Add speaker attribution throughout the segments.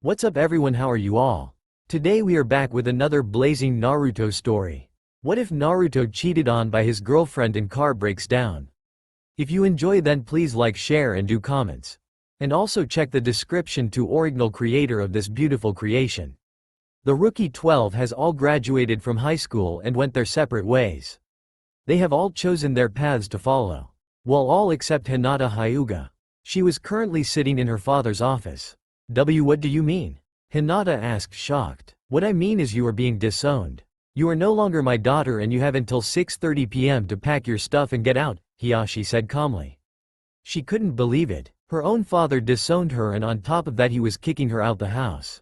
Speaker 1: What's up everyone, how are you all? Today we are back with another blazing Naruto story. What if Naruto cheated on by his girlfriend and car breaks down? If you enjoy then please like, share and do comments. And also check the description to original creator of this beautiful creation. The rookie 12 has all graduated from high school and went their separate ways. They have all chosen their paths to follow. Well, all except Hinata Hyuga. She was currently sitting in her father's office. What do you mean? Hinata asked, shocked. What I mean is you are being disowned. You are no longer my daughter and you have until 6:30 p.m. to pack your stuff and get out, Hiyashi said calmly. She couldn't believe it. Her own father disowned her and on top of that he was kicking her out the house.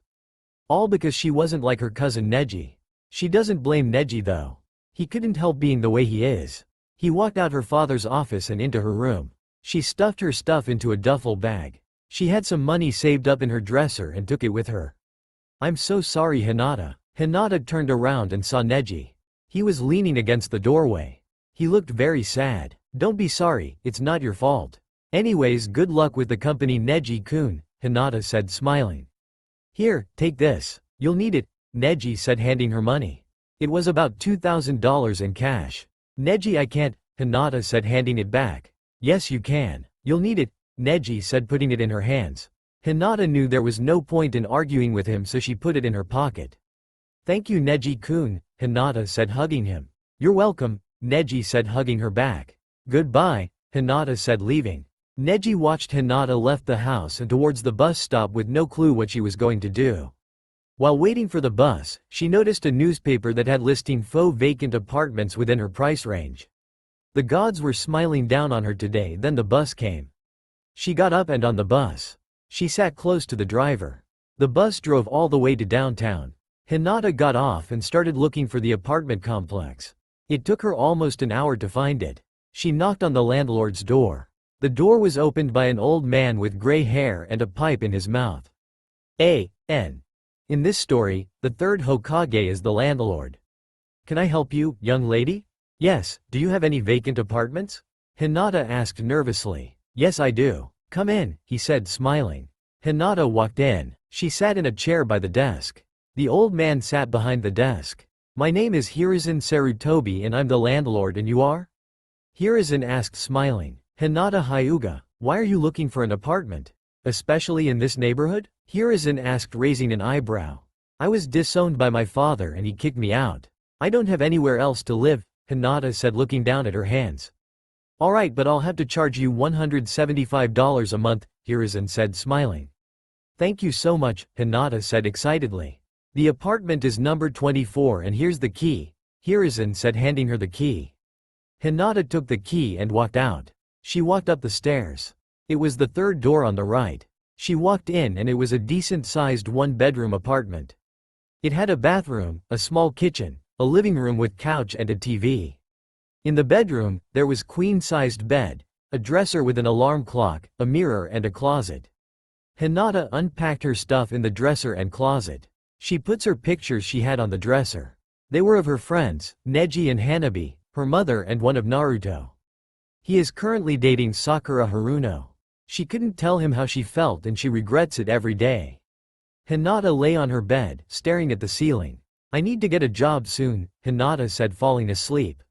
Speaker 1: All because she wasn't like her cousin Neji. She doesn't blame Neji though. He couldn't help being the way he is. He walked out her father's office and into her room. She stuffed her stuff into a duffel bag. She had some money saved up in her dresser and took it with her. I'm so sorry Hinata. Hinata turned around and saw Neji. He was leaning against the doorway. He looked very sad. Don't be sorry, it's not your fault. Anyways, good luck with the company Neji-kun, Hinata said smiling. Here, take this. You'll need it, Neji said handing her money. It was about $2,000 in cash. Neji, I can't, Hinata said handing it back. Yes you can. You'll need it, Neji said putting it in her hands. Hinata knew there was no point in arguing with him so she put it in her pocket. Thank you Neji-kun, Hinata said hugging him. You're welcome, Neji said hugging her back. Goodbye, Hinata said leaving. Neji watched Hinata left the house and towards the bus stop with no clue what she was going to do. While waiting for the bus, she noticed a newspaper that had listing faux vacant apartments within her price range. The gods were smiling down on her today. Then the bus came. She got up and on the bus. She sat close to the driver. The bus drove all the way to downtown. Hinata got off and started looking for the apartment complex. It took her almost an hour to find it. She knocked on the landlord's door. The door was opened by an old man with gray hair and a pipe in his mouth. A.N. In this story, the third Hokage is the landlord. Can I help you, young lady? Yes, do you have any vacant apartments? Hinata asked nervously. Yes I do. Come in, he said smiling. Hinata walked in. She sat in a chair by the desk. The old man sat behind the desk. My name is Hiruzen Sarutobi and I'm the landlord and you are? Hiruzen asked smiling. Hinata Hyuga, why are you looking for an apartment? Especially in this neighborhood? Hiruzen asked raising an eyebrow. I was disowned by my father and he kicked me out. I don't have anywhere else to live, Hinata said looking down at her hands. Alright, but I'll have to charge you $175 a month, Hiruzen said smiling. Thank you so much, Hinata said excitedly. The apartment is number 24 and here's the key, Hiruzen said handing her the key. Hinata took the key and walked out. She walked up the stairs. It was the third door on the right. She walked in and it was a decent-sized one-bedroom apartment. It had a bathroom, a small kitchen, a living room with couch and a TV. In the bedroom, there was queen-sized bed, a dresser with an alarm clock, a mirror and a closet. Hinata unpacked her stuff in the dresser and closet. She puts her pictures she had on the dresser. They were of her friends, Neji and Hanabi, her mother and one of Naruto. He is currently dating Sakura Haruno. She couldn't tell him how she felt and she regrets it every day. Hinata lay on her bed, staring at the ceiling. I need to get a job soon, Hinata said falling asleep.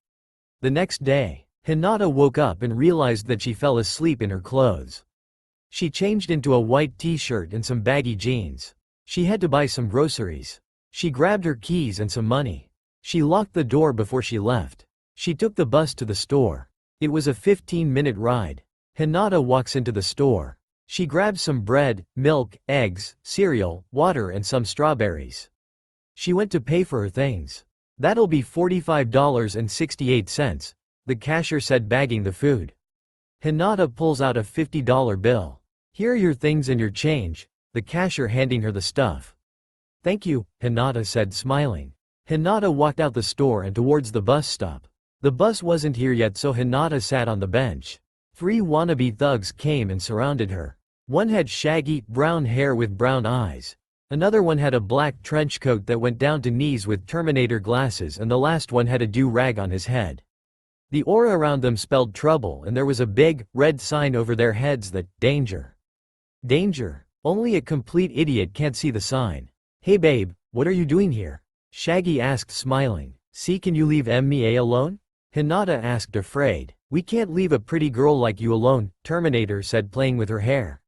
Speaker 1: The next day, Hinata woke up and realized that she fell asleep in her clothes. She changed into a white t-shirt and some baggy jeans. She had to buy some groceries. She grabbed her keys and some money. She locked the door before she left. She took the bus to the store. It was a 15-minute ride. Hinata walks into the store. She grabs some bread, milk, eggs, cereal, water and some strawberries. She went to pay for her things. That'll be $45.68, the cashier said bagging the food. Hinata pulls out a $50 bill. Here are your things and your change, the cashier handing her the stuff. Thank you, Hinata said smiling. Hinata walked out the store and towards the bus stop. The bus wasn't here yet so Hinata sat on the bench. 3 wannabe thugs came and surrounded her. One had shaggy, brown hair with brown eyes. Another one had a black trench coat that went down to knees with Terminator glasses and the last one had a do-rag on his head. The aura around them spelled trouble and there was a big, red sign over their heads that, danger. Danger. Only a complete idiot can't see the sign. Hey babe, what are you doing here? Shaggy asked smiling. See, can you leave me alone? Hinata asked afraid. We can't leave a pretty girl like you alone, Terminator said playing with her hair.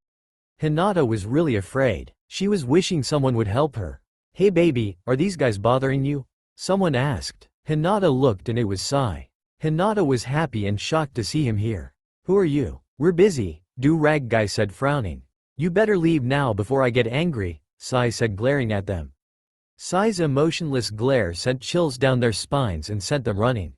Speaker 1: Hinata was really afraid. She was wishing someone would help her. Hey baby, are these guys bothering you? Someone asked. Hinata looked and it was Sai. Hinata was happy and shocked to see him here. Who are you? We're busy, do-rag guy said frowning. You better leave now before I get angry, Sai said glaring at them. Sai's emotionless glare sent chills down their spines and sent them running.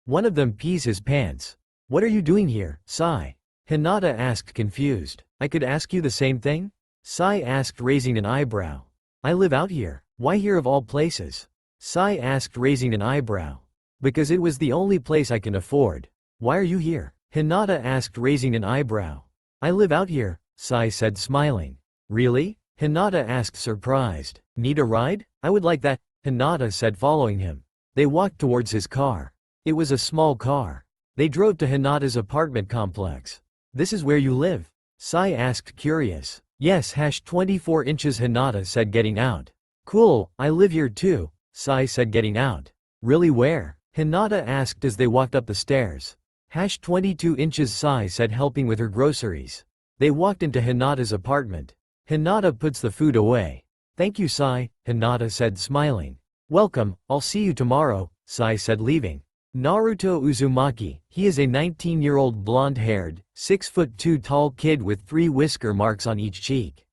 Speaker 1: One of them pees his pants. What are you doing here, Sai? Hinata asked confused. I could ask you the same thing? Sai asked raising an eyebrow. I live out here. Why here of all places? Sai asked raising an eyebrow. Because it was the only place I can afford. Why are you here? Hinata asked raising an eyebrow. I live out here, Sai said smiling. Really? Hinata asked surprised. Need a ride? I would like that, Hinata said following him. They walked towards his car. It was a small car. They drove to Hinata's apartment complex. This is where you live? Sai asked curious. Yes, 24 inches Hinata said getting out. Cool, I live here too, Sai said getting out. Really where? Hinata asked as they walked up the stairs. 22 inches Sai said helping with her groceries. They walked into Hinata's apartment. Hinata puts the food away. Thank you Sai, Hinata said smiling. Welcome, I'll see you tomorrow, Sai said leaving. Naruto Uzumaki, he is a 19-year-old blonde-haired, 6'2" tall kid with 3 whisker marks on each cheek.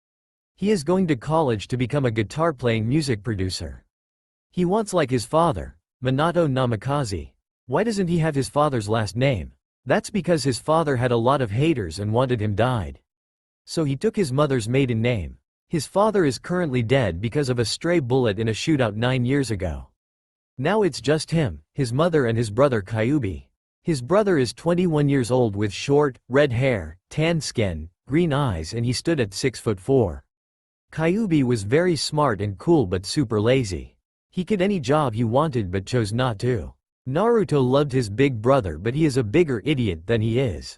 Speaker 1: He is going to college to become a guitar-playing music producer. He wants like his father, Minato Namikaze. Why doesn't he have his father's last name? That's because his father had a lot of haters and wanted him died. So he took his mother's maiden name. His father is currently dead because of a stray bullet in a shootout 9 years ago. Now it's just him, his mother and his brother Kyubi. His brother is 21 years old with short, red hair, tan skin, green eyes and he stood at 6'4". Kyubi was very smart and cool but super lazy. He could any job he wanted but chose not to. Naruto loved his big brother but he is a bigger idiot than he is.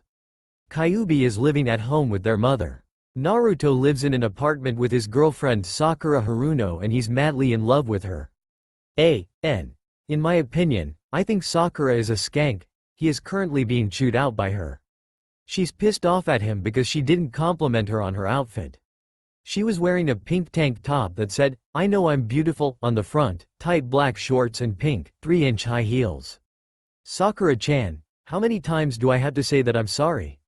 Speaker 1: Kyubi is living at home with their mother. Naruto lives in an apartment with his girlfriend Sakura Haruno and he's madly in love with her. In my opinion, I think Sakura is a skank. He is currently being chewed out by her. She's pissed off at him because she didn't compliment her on her outfit. She was wearing a pink tank top that said, I know I'm beautiful, on the front, tight black shorts and pink, 3-inch high heels. Sakura-chan, how many times do I have to say that I'm sorry?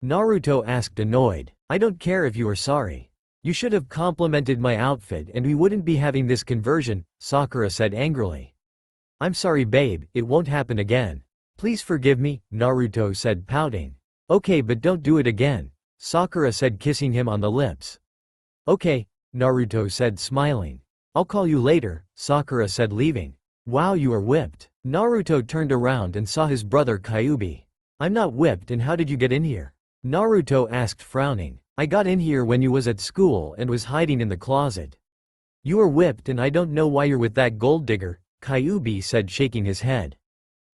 Speaker 1: Naruto asked annoyed. I don't care if you are sorry. You should have complimented my outfit and we wouldn't be having this conversion, Sakura said angrily. I'm sorry babe, it won't happen again. Please forgive me, Naruto said pouting. Okay but don't do it again, Sakura said kissing him on the lips. Okay, Naruto said smiling. I'll call you later, Sakura said leaving. Wow you are whipped. Naruto turned around and saw his brother Kyubi. I'm not whipped and how did you get in here? Naruto asked frowning. I got in here when you was at school and was hiding in the closet. You are whipped and I don't know why you're with that gold digger, Kyubi said shaking his head.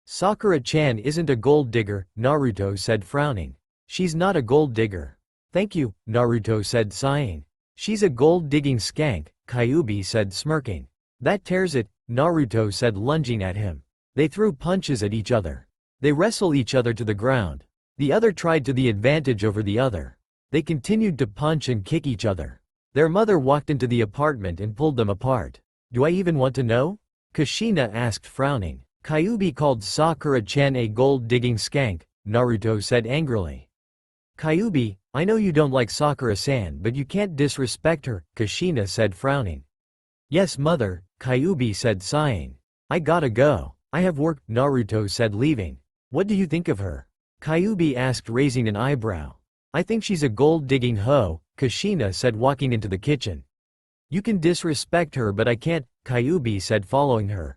Speaker 1: Sakura-chan isn't a gold digger, Naruto said frowning. She's not a gold digger. Thank you, Naruto said sighing. She's a gold-digging skank, Kyubi said smirking. That tears it, Naruto said lunging at him. They threw punches at each other. They wrestled each other to the ground. The other tried to the advantage over the other. They continued to punch and kick each other. Their mother walked into the apartment and pulled them apart. Do I even want to know? Kushina asked frowning. Kyubi called Sakura-chan a gold-digging skank, Naruto said angrily. Kyubi, I know you don't like Sakura-san but you can't disrespect her, Kushina said frowning. Yes mother, Kyubi said sighing. I gotta go. I have work, Naruto said leaving. What do you think of her? Kyubi asked raising an eyebrow. I think she's a gold-digging hoe, Kushina said walking into the kitchen. You can disrespect her but I can't, Kyubi said following her.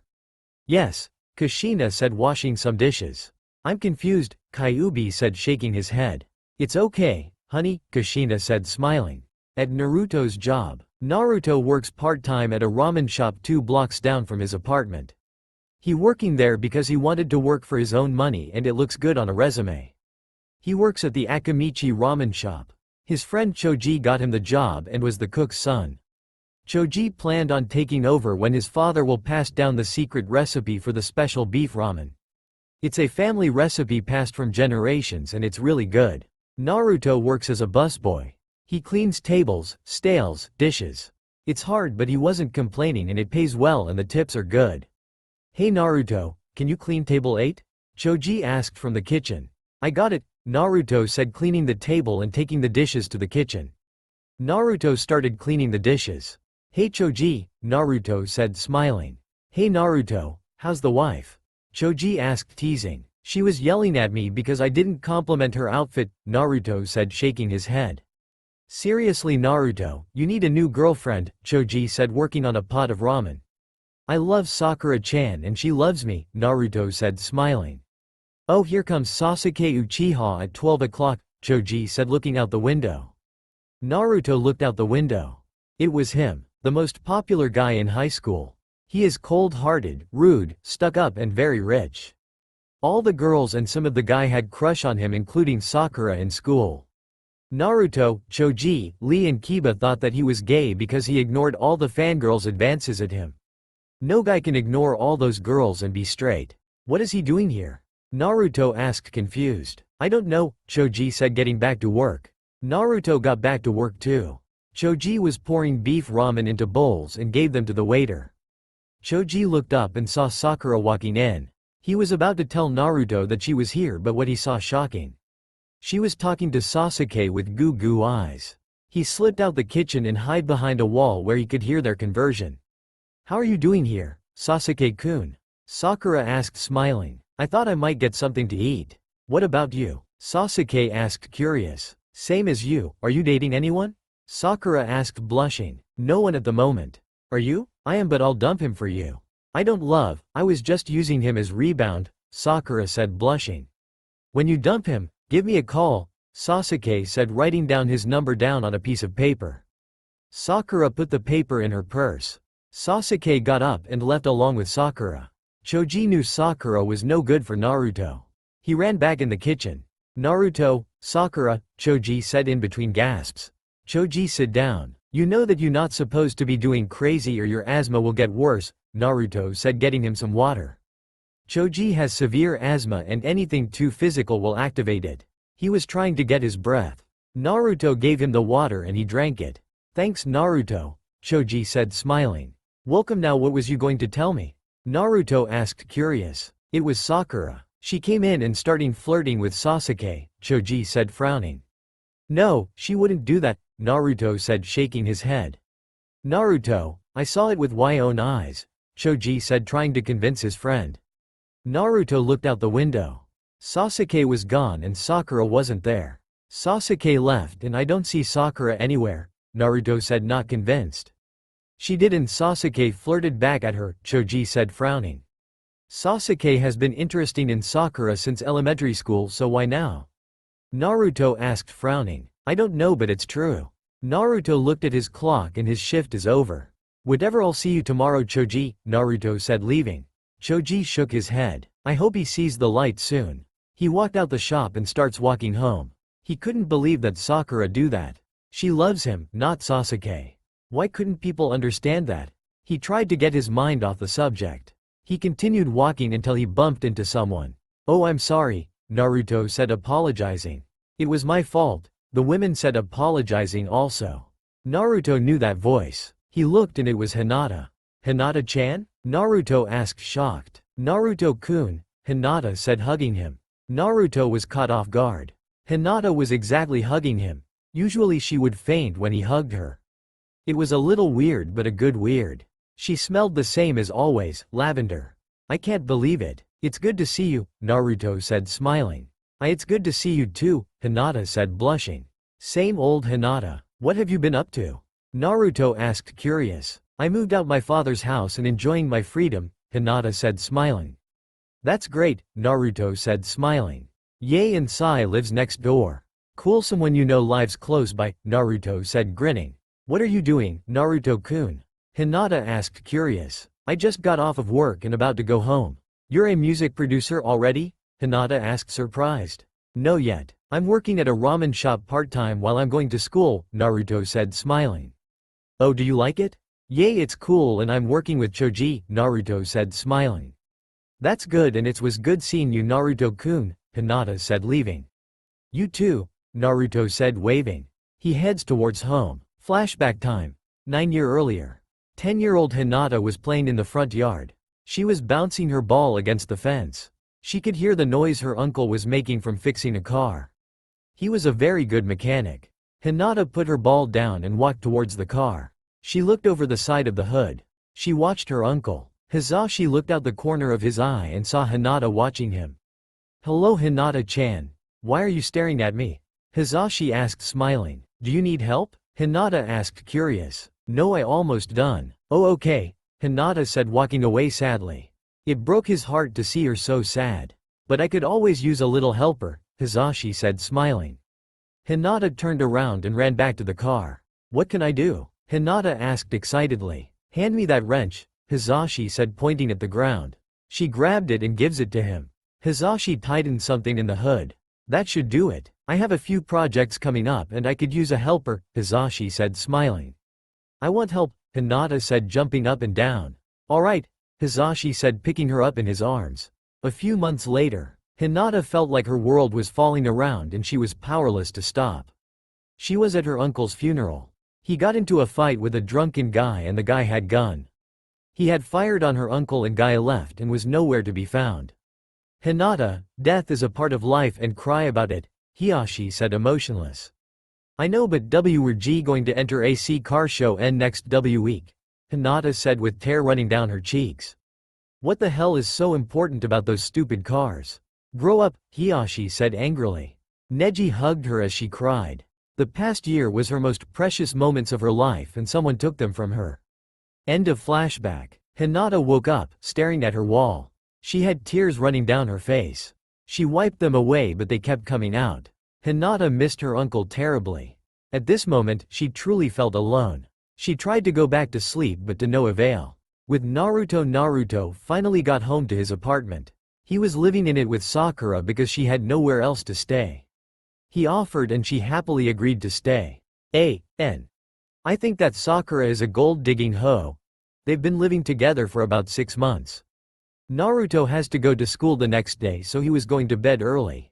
Speaker 1: Yes, Kushina said washing some dishes. I'm confused, Kyubi said shaking his head. It's okay, honey, Kushina said smiling. At Naruto's job, Naruto works part-time at a ramen shop 2 blocks down from his apartment. He working there because he wanted to work for his own money and it looks good on a resume. He works at the Akamichi ramen shop. His friend Choji got him the job and was the cook's son. Choji planned on taking over when his father will pass down the secret recipe for the special beef ramen. It's a family recipe passed from generations and it's really good. Naruto works as a busboy. He cleans tables, stales, dishes. It's hard but he wasn't complaining and it pays well and the tips are good. Hey Naruto, can you clean table 8? Choji asked from the kitchen. I got it, Naruto said, cleaning the table and taking the dishes to the kitchen. Naruto started cleaning the dishes. Hey Choji, Naruto said, smiling. Hey Naruto, how's the wife? Choji asked, teasing. She was yelling at me because I didn't compliment her outfit, Naruto said, shaking his head. Seriously Naruto, you need a new girlfriend, Choji said, working on a pot of ramen. I love Sakura-chan and she loves me, Naruto said, smiling. Oh, here comes Sasuke Uchiha at 12 o'clock, Choji said, looking out the window. Naruto looked out the window. It was him, the most popular guy in high school. He is cold-hearted, rude, stuck-up and very rich. All the girls and some of the guy had crush on him, including Sakura in school. Naruto, Choji, Lee and Kiba thought that he was gay because he ignored all the fangirls' advances at him. No guy can ignore all those girls and be straight. What is he doing here? Naruto asked, confused. I don't know, Choji said, getting back to work. Naruto got back to work too. Choji was pouring beef ramen into bowls and gave them to the waiter. Choji looked up and saw Sakura walking in. He was about to tell Naruto that she was here, but what he saw shocking. She was talking to Sasuke with goo-goo eyes. He slipped out the kitchen and hid behind a wall where he could hear their conversation. How are you doing here, Sasuke-kun? Sakura asked, smiling. I thought I might get something to eat. What about you? Sasuke asked, curious. Same as you, are you dating anyone? Sakura asked, blushing. No one at the moment. Are you? I am, but I'll dump him for you. I don't love, I was just using him as rebound, Sakura said, blushing. When you dump him, give me a call, Sasuke said, writing down his number down on a piece of paper. Sakura put the paper in her purse. Sasuke got up and left along with Sakura. Choji knew Sakura was no good for Naruto. He ran back in the kitchen. Naruto, Sakura, Choji said in between gasps. Choji, sit down. You know that you're not supposed to be doing crazy or your asthma will get worse, Naruto said, getting him some water. Choji has severe asthma and anything too physical will activate it. He was trying to get his breath. Naruto gave him the water and he drank it. Thanks Naruto, Choji said, smiling. Welcome. Now what was you going to tell me? Naruto asked, curious. It was Sakura. She came in and started flirting with Sasuke, Choji said, frowning. No, she wouldn't do that, Naruto said, shaking his head. Naruto, I saw it with my own eyes, Choji said, trying to convince his friend. Naruto looked out the window. Sasuke was gone and Sakura wasn't there. Sasuke left and I don't see Sakura anywhere, Naruto said, not convinced. She did, and Sasuke flirted back at her, Choji said, frowning. Sasuke has been interested in Sakura since elementary school, so why now? Naruto asked, frowning. I don't know, but it's true. Naruto looked at his clock and his shift is over. Whatever, I'll see you tomorrow, Choji, Naruto said, leaving. Choji shook his head. I hope he sees the light soon. He walked out the shop and starts walking home. He couldn't believe that Sakura do that. She loves him, not Sasuke. Why couldn't people understand that? He tried to get his mind off the subject. He continued walking until he bumped into someone. Oh, I'm sorry, Naruto said, apologizing. It was my fault, the women said, apologizing also. Naruto knew that voice. He looked and it was Hinata. Hinata-chan? Naruto asked, shocked. Naruto-kun, Hinata said, hugging him. Naruto was caught off guard. Hinata was exactly hugging him. Usually she would faint when he hugged her. It was a little weird, but a good weird. She smelled the same as always, lavender. I can't believe it. It's good to see you, Naruto said, smiling. It's good to see you too, Hinata said, blushing. Same old Hinata. What have you been up to? Naruto asked, curious. I moved out my father's house and enjoying my freedom, Hinata said, smiling. That's great, Naruto said, smiling. Yae and Sai lives next door. Cool, someone you know lives close by, Naruto said, grinning. What are you doing, Naruto-kun? Hinata asked, curious. I just got off of work and about to go home. You're a music producer already? Hinata asked, surprised. No yet. I'm working at a ramen shop part-time while I'm going to school, Naruto said smiling. Oh, do you like it? Yay, it's cool, and I'm working with Choji, Naruto said smiling. That's good, and it was good seeing you, Naruto-kun, Hinata said leaving. You too, Naruto said waving. He heads towards home. Flashback time. 9 years earlier. 10-year-old Hinata was playing in the front yard. She was bouncing her ball against the fence. She could hear the noise her uncle was making from fixing a car. He was a very good mechanic. Hinata put her ball down and walked towards the car. She looked over the side of the hood. She watched her uncle. Hisashi looked out the corner of his eye and saw Hinata watching him. Hello, Hinata-chan. Why are you staring at me? Hisashi asked smiling. Do you need help? Hinata asked curious. No, I almost done. Oh, okay, Hinata said walking away sadly. It broke his heart to see her so sad. But I could always use a little helper, Hisashi said smiling. Hinata turned around and ran back to the car. What can I do? Hinata asked excitedly. Hand me that wrench, Hisashi said pointing at the ground. She grabbed it and gives it to him. Hisashi tightened something in the hood. That should do it. I have a few projects coming up and I could use a helper, Hisashi said smiling. I want help, Hinata said jumping up and down. Alright, Hisashi said picking her up in his arms. A few months later, Hinata felt like her world was falling around and she was powerless to stop. She was at her uncle's funeral. He got into a fight with a drunken guy and the guy had gun. He had fired on her uncle and guy left and was nowhere to be found. Hinata, death is a part of life and cry about it, Hisashi said emotionless. I know, but we're going to enter AC car show N next week, Hinata said with tear running down her cheeks. What the hell is so important about those stupid cars? Grow up, Hisashi said angrily. Neji hugged her as she cried. The past year was her most precious moments of her life and someone took them from her. End of flashback. Hinata woke up, staring at her wall. She had tears running down her face. She wiped them away but they kept coming out. Hinata missed her uncle terribly. At this moment, she truly felt alone. She tried to go back to sleep but to no avail. With Naruto finally got home to his apartment. He was living in it with Sakura because she had nowhere else to stay. He offered and she happily agreed to stay. I think that Sakura is a gold-digging hoe. They've been living together for about 6 months. Naruto has to go to school the next day so he was going to bed early.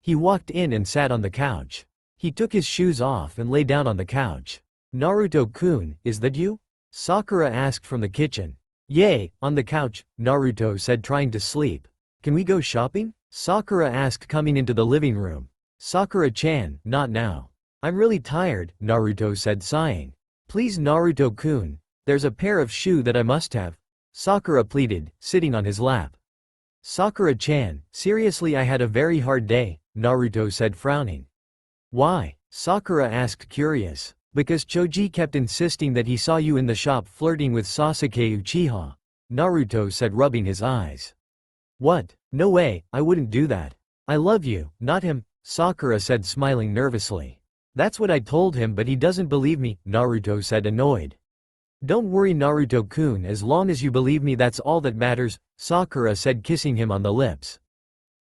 Speaker 1: He walked in and sat on the couch. He took his shoes off and lay down on the couch. Naruto-kun, is that you? Sakura asked from the kitchen. Yay, on the couch, Naruto said trying to sleep. Can we go shopping? Sakura asked coming into the living room. Sakura-chan, not now. I'm really tired, Naruto said sighing. Please Naruto-kun, there's a pair of shoes that I must have. Sakura pleaded, sitting on his lap. Sakura-chan, seriously I had a very hard day, Naruto said frowning. Why? Sakura asked curious. Because Choji kept insisting that he saw you in the shop flirting with Sasuke Uchiha, Naruto said rubbing his eyes. What? No way, I wouldn't do that. I love you, not him, Sakura said smiling nervously. That's what I told him but he doesn't believe me, Naruto said annoyed. Don't worry Naruto-kun, as long as you believe me that's all that matters, Sakura said kissing him on the lips.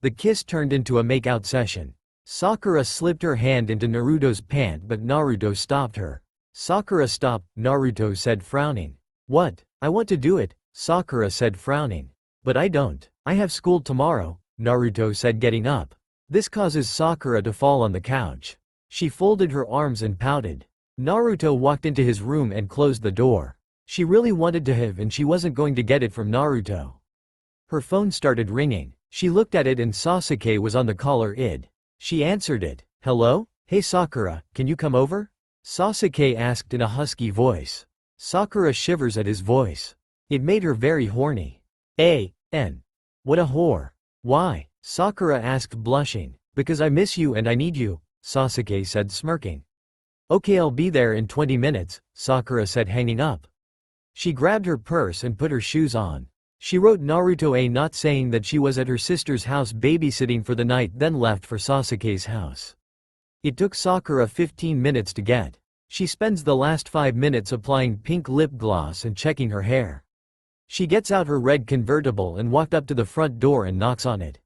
Speaker 1: The kiss turned into a make-out session. Sakura slipped her hand into Naruto's pant but Naruto stopped her. Sakura stop, Naruto said frowning. What? I want to do it, Sakura said frowning. But I don't. I have school tomorrow, Naruto said getting up. This causes Sakura to fall on the couch. She folded her arms and pouted. Naruto walked into his room and closed the door. She really wanted to have and she wasn't going to get it from Naruto. Her phone started ringing. She looked at it and Sasuke was on the caller ID. She answered it. Hello? Hey Sakura, can you come over? Sasuke asked in a husky voice. Sakura shivers at his voice. It made her very horny. What a whore. Why? Sakura asked blushing. Because I miss you and I need you, Sasuke said smirking. Okay, I'll be there in 20 minutes, Sakura said hanging up. She grabbed her purse and put her shoes on. She wrote Naruto a note saying that she was at her sister's house babysitting for the night then left for Sasuke's house. It took Sakura 15 minutes to get. She spends the last 5 minutes applying pink lip gloss and checking her hair. She gets out her red convertible and walked up to the front door and knocks on it.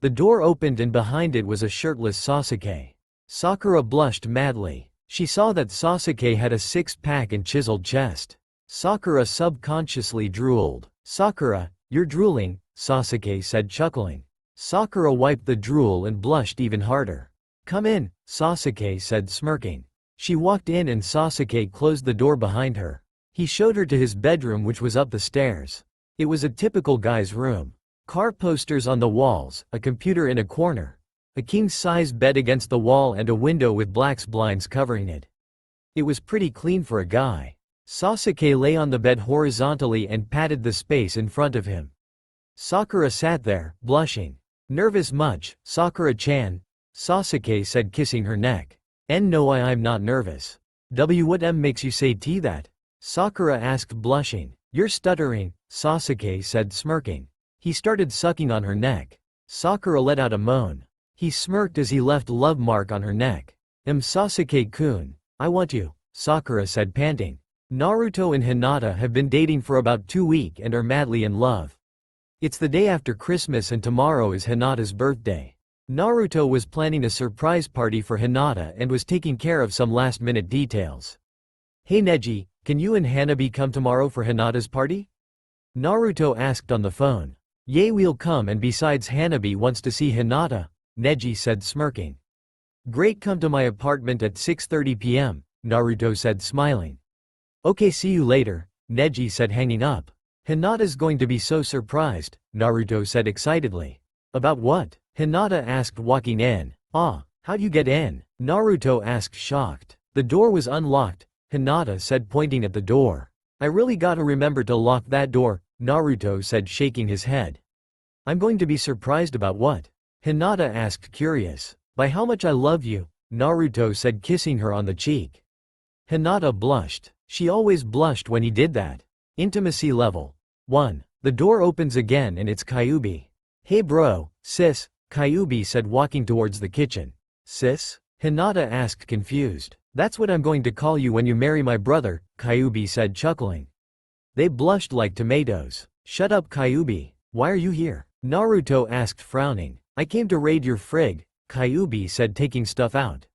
Speaker 1: The door opened and behind it was a shirtless Sasuke. Sakura blushed madly. She saw that Sasuke had a six-pack and chiseled chest. Sakura subconsciously drooled. "Sakura, you're drooling," Sasuke said, chuckling. Sakura wiped the drool and blushed even harder. "Come in," Sasuke said, smirking. She walked in and Sasuke closed the door behind her. He showed her to his bedroom, which was up the stairs. It was a typical guy's room. Car posters on the walls, a computer in a corner, a king-size bed against the wall and a window with black blinds covering it. It was pretty clean for a guy. Sasuke lay on the bed horizontally and patted the space in front of him. Sakura sat there, blushing. "Nervous much, Sakura-chan?" Sasuke said, kissing her neck. "No, I'm not nervous." What makes you say that?" Sakura asked, blushing. "You're stuttering," Sasuke said, smirking. He started sucking on her neck. Sakura let out a moan. He smirked as he left love mark on her neck. Sasuke-kun, I want you," Sakura said, panting. Naruto and Hinata have been dating for about 2 weeks and are madly in love. It's the day after Christmas and tomorrow is Hinata's birthday. Naruto was planning a surprise party for Hinata and was taking care of some last-minute details. "Hey Neji, can you and Hanabi come tomorrow for Hinata's party?" Naruto asked on the phone. "Yeah, we'll come, and besides Hanabi wants to see Hinata," Neji said, smirking. "Great, come to my apartment at 6:30 p.m., Naruto said, smiling. "Okay, see you later," Neji said, hanging up. "Hinata's going to be so surprised," Naruto said excitedly. "About what?" Hinata asked, walking in. How'd you get in?" Naruto asked, shocked. "The door was unlocked," Hinata said, pointing at the door. "I really gotta remember to lock that door," Naruto said, shaking his head. "I'm going to be surprised about what?" Hinata asked, curious. "By how much I love you," Naruto said, kissing her on the cheek. Hinata blushed. She always blushed when he did that. Intimacy level 1. The door opens again and it's Kyuubi. "Hey bro, sis," Kyuubi said, walking towards the kitchen. "Sis?" Hinata asked, confused. "That's what I'm going to call you when you marry my brother," Kyuubi said, chuckling. They blushed like tomatoes. "Shut up, Kyuubi. Why are you here?" Naruto asked, frowning. "I came to raid your frig," Kyuubi said, taking stuff out.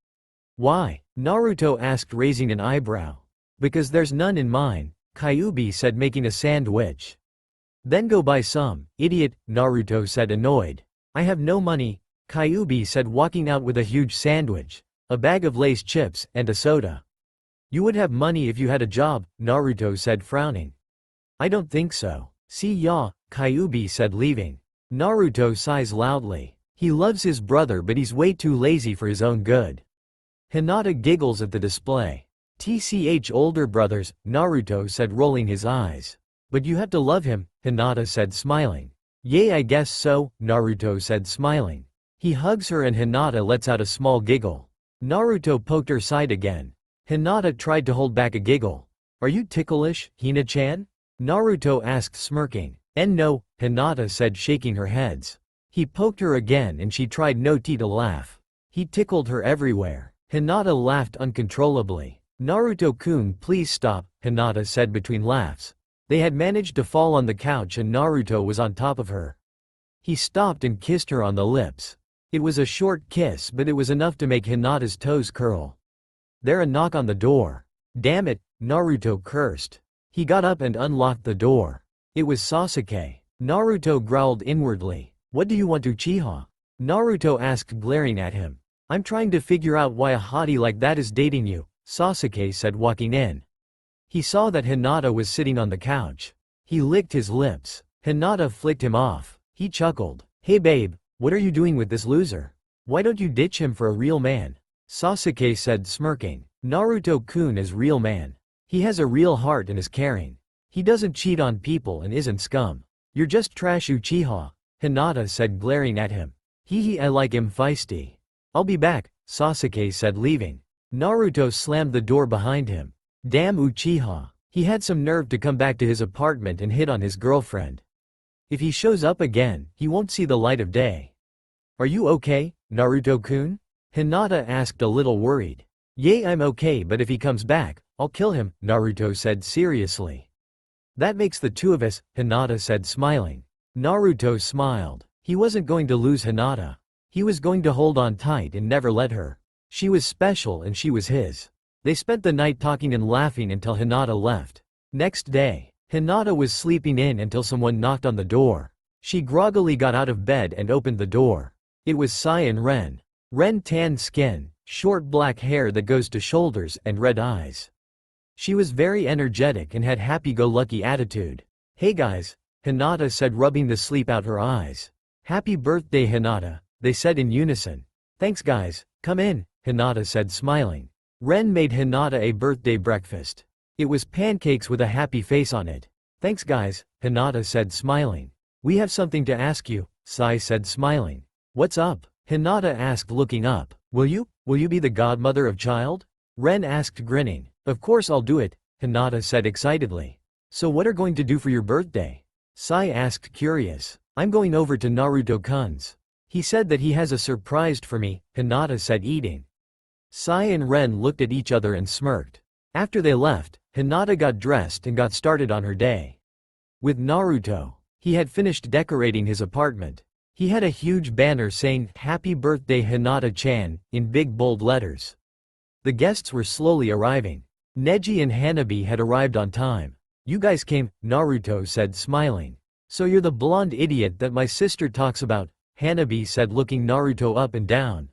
Speaker 1: "Why?" Naruto asked, raising an eyebrow. "Because there's none in mine," Kyuubi said, making a sandwich. "Then go buy some, idiot," Naruto said, annoyed. "I have no money," Kyuubi said, walking out with a huge sandwich, a bag of Lay's chips, and a soda. "You would have money if you had a job," Naruto said, frowning. "I don't think so. See ya," Kyuubi said, leaving. Naruto sighs loudly. He loves his brother but he's way too lazy for his own good. Hinata giggles at the display. "TCH older brothers," Naruto said, rolling his eyes. "But you have to love him," Hinata said, smiling. "Yeah, I guess so," Naruto said, smiling. He hugs her and Hinata lets out a small giggle. Naruto poked her side again. Hinata tried to hold back a giggle. "Are you ticklish, Hina-chan?" Naruto asked, smirking. "No," Hinata said, shaking her heads. He poked her again and she tried not to laugh. He tickled her everywhere. Hinata laughed uncontrollably. "Naruto-kun, please stop," Hinata said between laughs. They had managed to fall on the couch and Naruto was on top of her. He stopped and kissed her on the lips. It was a short kiss but it was enough to make Hinata's toes curl. There a knock on the door. "Damn it," Naruto cursed. He got up and unlocked the door. It was Sasuke. Naruto growled inwardly. "What do you want, Uchiha?" Naruto asked, glaring at him. "I'm trying to figure out why a hottie like that is dating you," Sasuke said, walking in. He saw that Hinata was sitting on the couch. He licked his lips. Hinata flicked him off. He chuckled. "Hey babe, what are you doing with this loser? Why don't you ditch him for a real man?" Sasuke said, smirking. "Naruto-kun is real man. He has a real heart and is caring. He doesn't cheat on people and isn't scum. You're just trash, Uchiha," Hinata said, glaring at him. Hee, I like him feisty." "I'll be back," Sasuke said, leaving. Naruto slammed the door behind him. Damn Uchiha. He had some nerve to come back to his apartment and hit on his girlfriend. If he shows up again, he won't see the light of day. "Are you okay, Naruto-kun?" Hinata asked, a little worried. "Yeah, I'm okay, but if he comes back, I'll kill him," Naruto said seriously. "That makes the two of us," Hinata said, smiling. Naruto smiled. He wasn't going to lose Hinata. He was going to hold on tight and never let her. She was special and she was his. They spent the night talking and laughing until Hinata left. Next day, Hinata was sleeping in until someone knocked on the door. She groggily got out of bed and opened the door. It was Sai and Ren. Ren tan skin, short black hair that goes to shoulders, and red eyes. She was very energetic and had happy-go-lucky attitude. "Hey guys," Hinata said, rubbing the sleep out her eyes. "Happy birthday, Hinata," they said in unison. "Thanks guys, come in," Hinata said, smiling. Ren made Hinata a birthday breakfast. It was pancakes with a happy face on it. "Thanks guys," Hinata said, smiling. "We have something to ask you," Sai said, smiling. "What's up?" Hinata asked, looking up. Will you be the godmother of child?" Ren asked, grinning. "Of course I'll do it," Hinata said excitedly. "So what are going to do for your birthday?" Sai asked, curious. "I'm going over to Naruto-kun's. He said that he has a surprise for me," Hinata said, eating. Sai and Ren looked at each other and smirked. After they left, Hinata got dressed and got started on her day. With Naruto, he had finished decorating his apartment. He had a huge banner saying, "Happy Birthday Hinata-chan," in big bold letters. The guests were slowly arriving. Neji and Hanabi had arrived on time. "You guys came," Naruto said, smiling. "So you're the blonde idiot that my sister talks about," Hanabi said, looking Naruto up and down.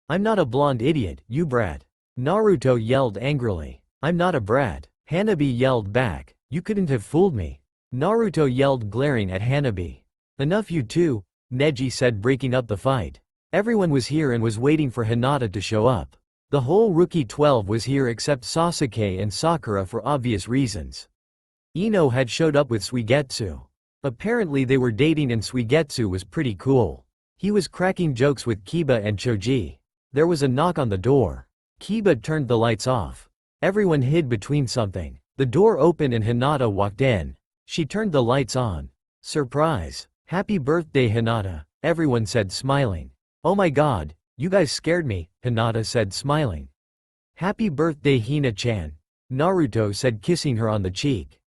Speaker 1: "I'm not a blonde idiot, you brat," Naruto yelled angrily. "I'm not a brat," Hanabi yelled back. "You couldn't have fooled me," Naruto yelled, glaring at Hanabi. "Enough you two," Neji said, breaking up the fight. Everyone was here and was waiting for Hinata to show up. The whole Rookie 12 was here except Sasuke and Sakura for obvious reasons. Ino had showed up with Suigetsu. Apparently they were dating and Suigetsu was pretty cool. He was cracking jokes with Kiba and Choji. There was a knock on the door. Kiba turned the lights off. Everyone hid between something. The door opened and Hinata walked in. She turned the lights on. "Surprise! Happy birthday, Hinata," everyone said, smiling. "Oh my god, you guys scared me," Hinata said, smiling. "Happy birthday, Hina-chan," Naruto said, kissing her on the cheek.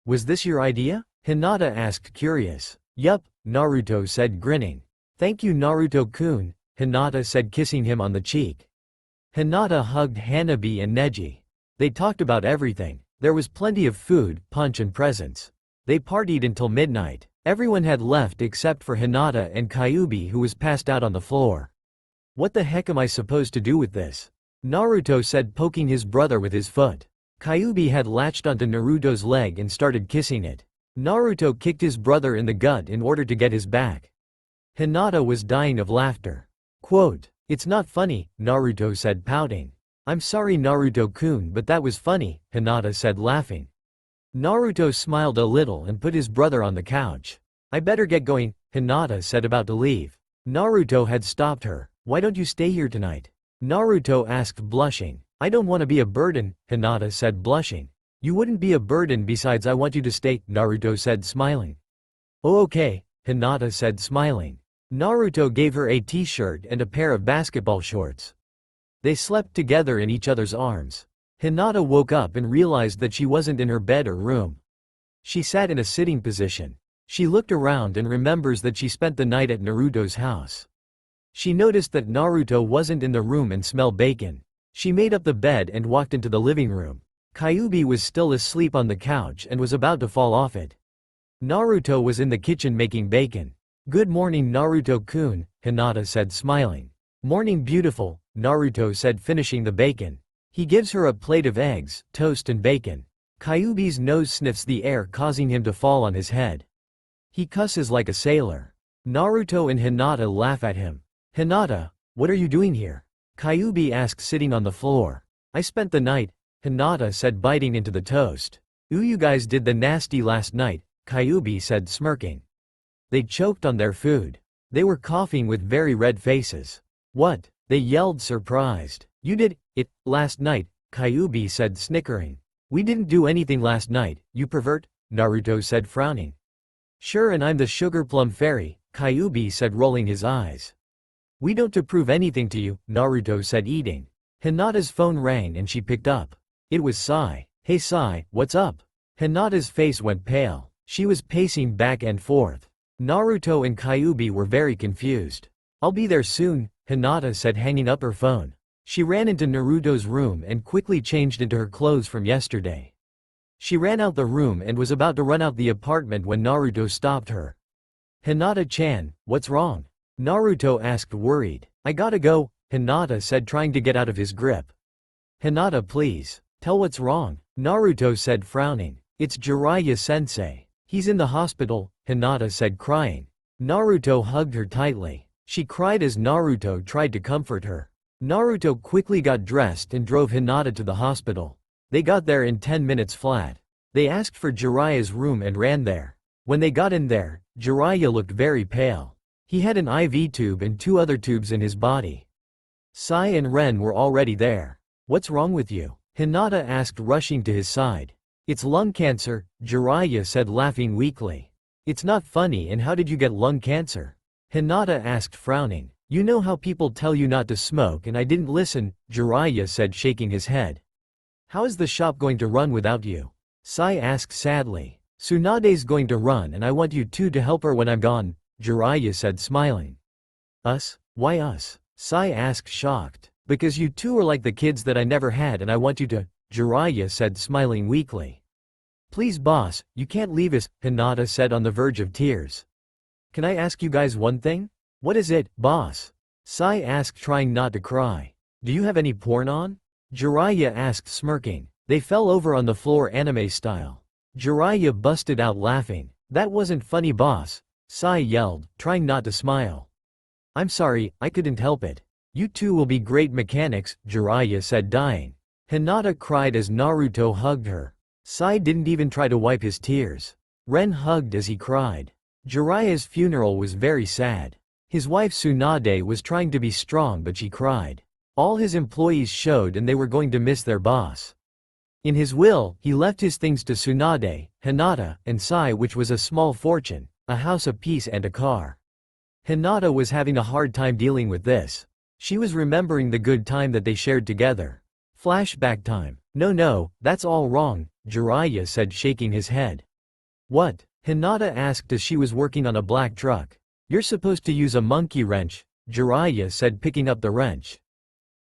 Speaker 1: "Was this your idea?" Hinata asked, curious. "Yup," Naruto said, grinning. "Thank you, Naruto-kun," Hinata said, kissing him on the cheek. Hinata hugged Hanabi and Neji. They talked about everything. There was plenty of food, punch and presents. They partied until midnight. Everyone had left except for Hinata and Kyuubi, who was passed out on the floor. "What the heck am I supposed to do with this?" Naruto said, poking his brother with his foot. Kyuubi had latched onto Naruto's leg and started kissing it. Naruto kicked his brother in the gut in order to get his back. Hinata was dying of laughter. Quote, "It's not funny," Naruto said, pouting. "I'm sorry, Naruto-kun, but that was funny," Hinata said, laughing. Naruto smiled a little and put his brother on the couch. "I better get going," Hinata said, about to leave. Naruto had stopped her. "Why don't you stay here tonight?" Naruto asked, blushing. "I don't want to be a burden," Hinata said, blushing. "You wouldn't be a burden, besides I want you to stay," Naruto said, smiling. "Oh okay," Hinata said, smiling. Naruto gave her a t-shirt and a pair of basketball shorts. They slept together in each other's arms. Hinata woke up and realized that she wasn't in her bed or room. She sat in a sitting position. She looked around and remembers that she spent the night at Naruto's house. She noticed that Naruto wasn't in the room and smelled bacon. She made up the bed and walked into the living room. Kyuubi was still asleep on the couch and was about to fall off it. Naruto was in the kitchen making bacon. "Good morning, Naruto-kun," Hinata said, smiling. "Morning, beautiful," Naruto said, finishing the bacon. He gives her a plate of eggs, toast and bacon. Kyuubi's nose sniffs the air, causing him to fall on his head. He cusses like a sailor. Naruto and Hinata laugh at him. "Hinata, what are you doing here?" Kyuubi asked, sitting on the floor. "I spent the night," Hinata said, biting into the toast. "Ooh, you guys did the nasty last night," Kyuubi said, smirking. They choked on their food. They were coughing with very red faces. "What?" they yelled, surprised. "You did it last night," Kyuubi said, snickering. "We didn't do anything last night, you pervert," Naruto said, frowning. "Sure, and I'm the sugar plum fairy," Kyuubi said, rolling his eyes. "We don't approve anything to you," Naruto said, eating. Hinata's phone rang and she picked up. It was Sai. "Hey Sai, what's up?" Hinata's face went pale. She was pacing back and forth. Naruto and Kyuubi were very confused. "I'll be there soon," Hinata said, hanging up her phone. She ran into Naruto's room and quickly changed into her clothes from yesterday. She ran out the room and was about to run out the apartment when Naruto stopped her. "Hinata-chan, what's wrong?" Naruto asked, worried. "I gotta go," Hinata said, trying to get out of his grip. "Hinata, please, tell what's wrong," Naruto said, frowning. "It's Jiraiya-sensei. He's in the hospital," Hinata said, crying. Naruto hugged her tightly. She cried as Naruto tried to comfort her. Naruto quickly got dressed and drove Hinata to the hospital. They got there in 10 minutes flat. They asked for Jiraiya's room and ran there. When they got in there, Jiraiya looked very pale. He had an IV tube and 2 other tubes in his body. Sai and Ren were already there. "What's wrong with you?" Hinata asked, rushing to his side. "It's lung cancer," Jiraiya said, laughing weakly. "It's not funny, and how did you get lung cancer?" Hinata asked, frowning. "You know how people tell you not to smoke and I didn't listen," Jiraiya said, shaking his head. "How is the shop going to run without you?" Sai asked sadly. "Tsunade's going to run and I want you two to help her when I'm gone," Jiraiya said, smiling. "Us? Why us?" Sai asked, shocked. "Because you two are like the kids that I never had and I want you to," Jiraiya said, smiling weakly. "Please boss, you can't leave us," Hinata said, on the verge of tears. "Can I ask you guys one thing?" "What is it, boss?" Sai asked, trying not to cry. "Do you have any porn on?" Jiraiya asked, smirking. They fell over on the floor, anime style. Jiraiya busted out laughing. "That wasn't funny, boss," Sai yelled, trying not to smile. "I'm sorry, I couldn't help it. You two will be great mechanics," Jiraiya said, dying. Hinata cried as Naruto hugged her. Sai didn't even try to wipe his tears. Ren hugged as he cried. Jiraiya's funeral was very sad. His wife Tsunade was trying to be strong, but she cried. All his employees showed and they were going to miss their boss. In his will, he left his things to Tsunade, Hinata, and Sai, which was a small fortune, a house, a piece, and a car. Hinata was having a hard time dealing with this. She was remembering the good time that they shared together. Flashback time. No, that's all wrong," Jiraiya said, shaking his head. "What?" Hinata asked as she was working on a black truck. "You're supposed to use a monkey wrench," Jiraiya said, picking up the wrench.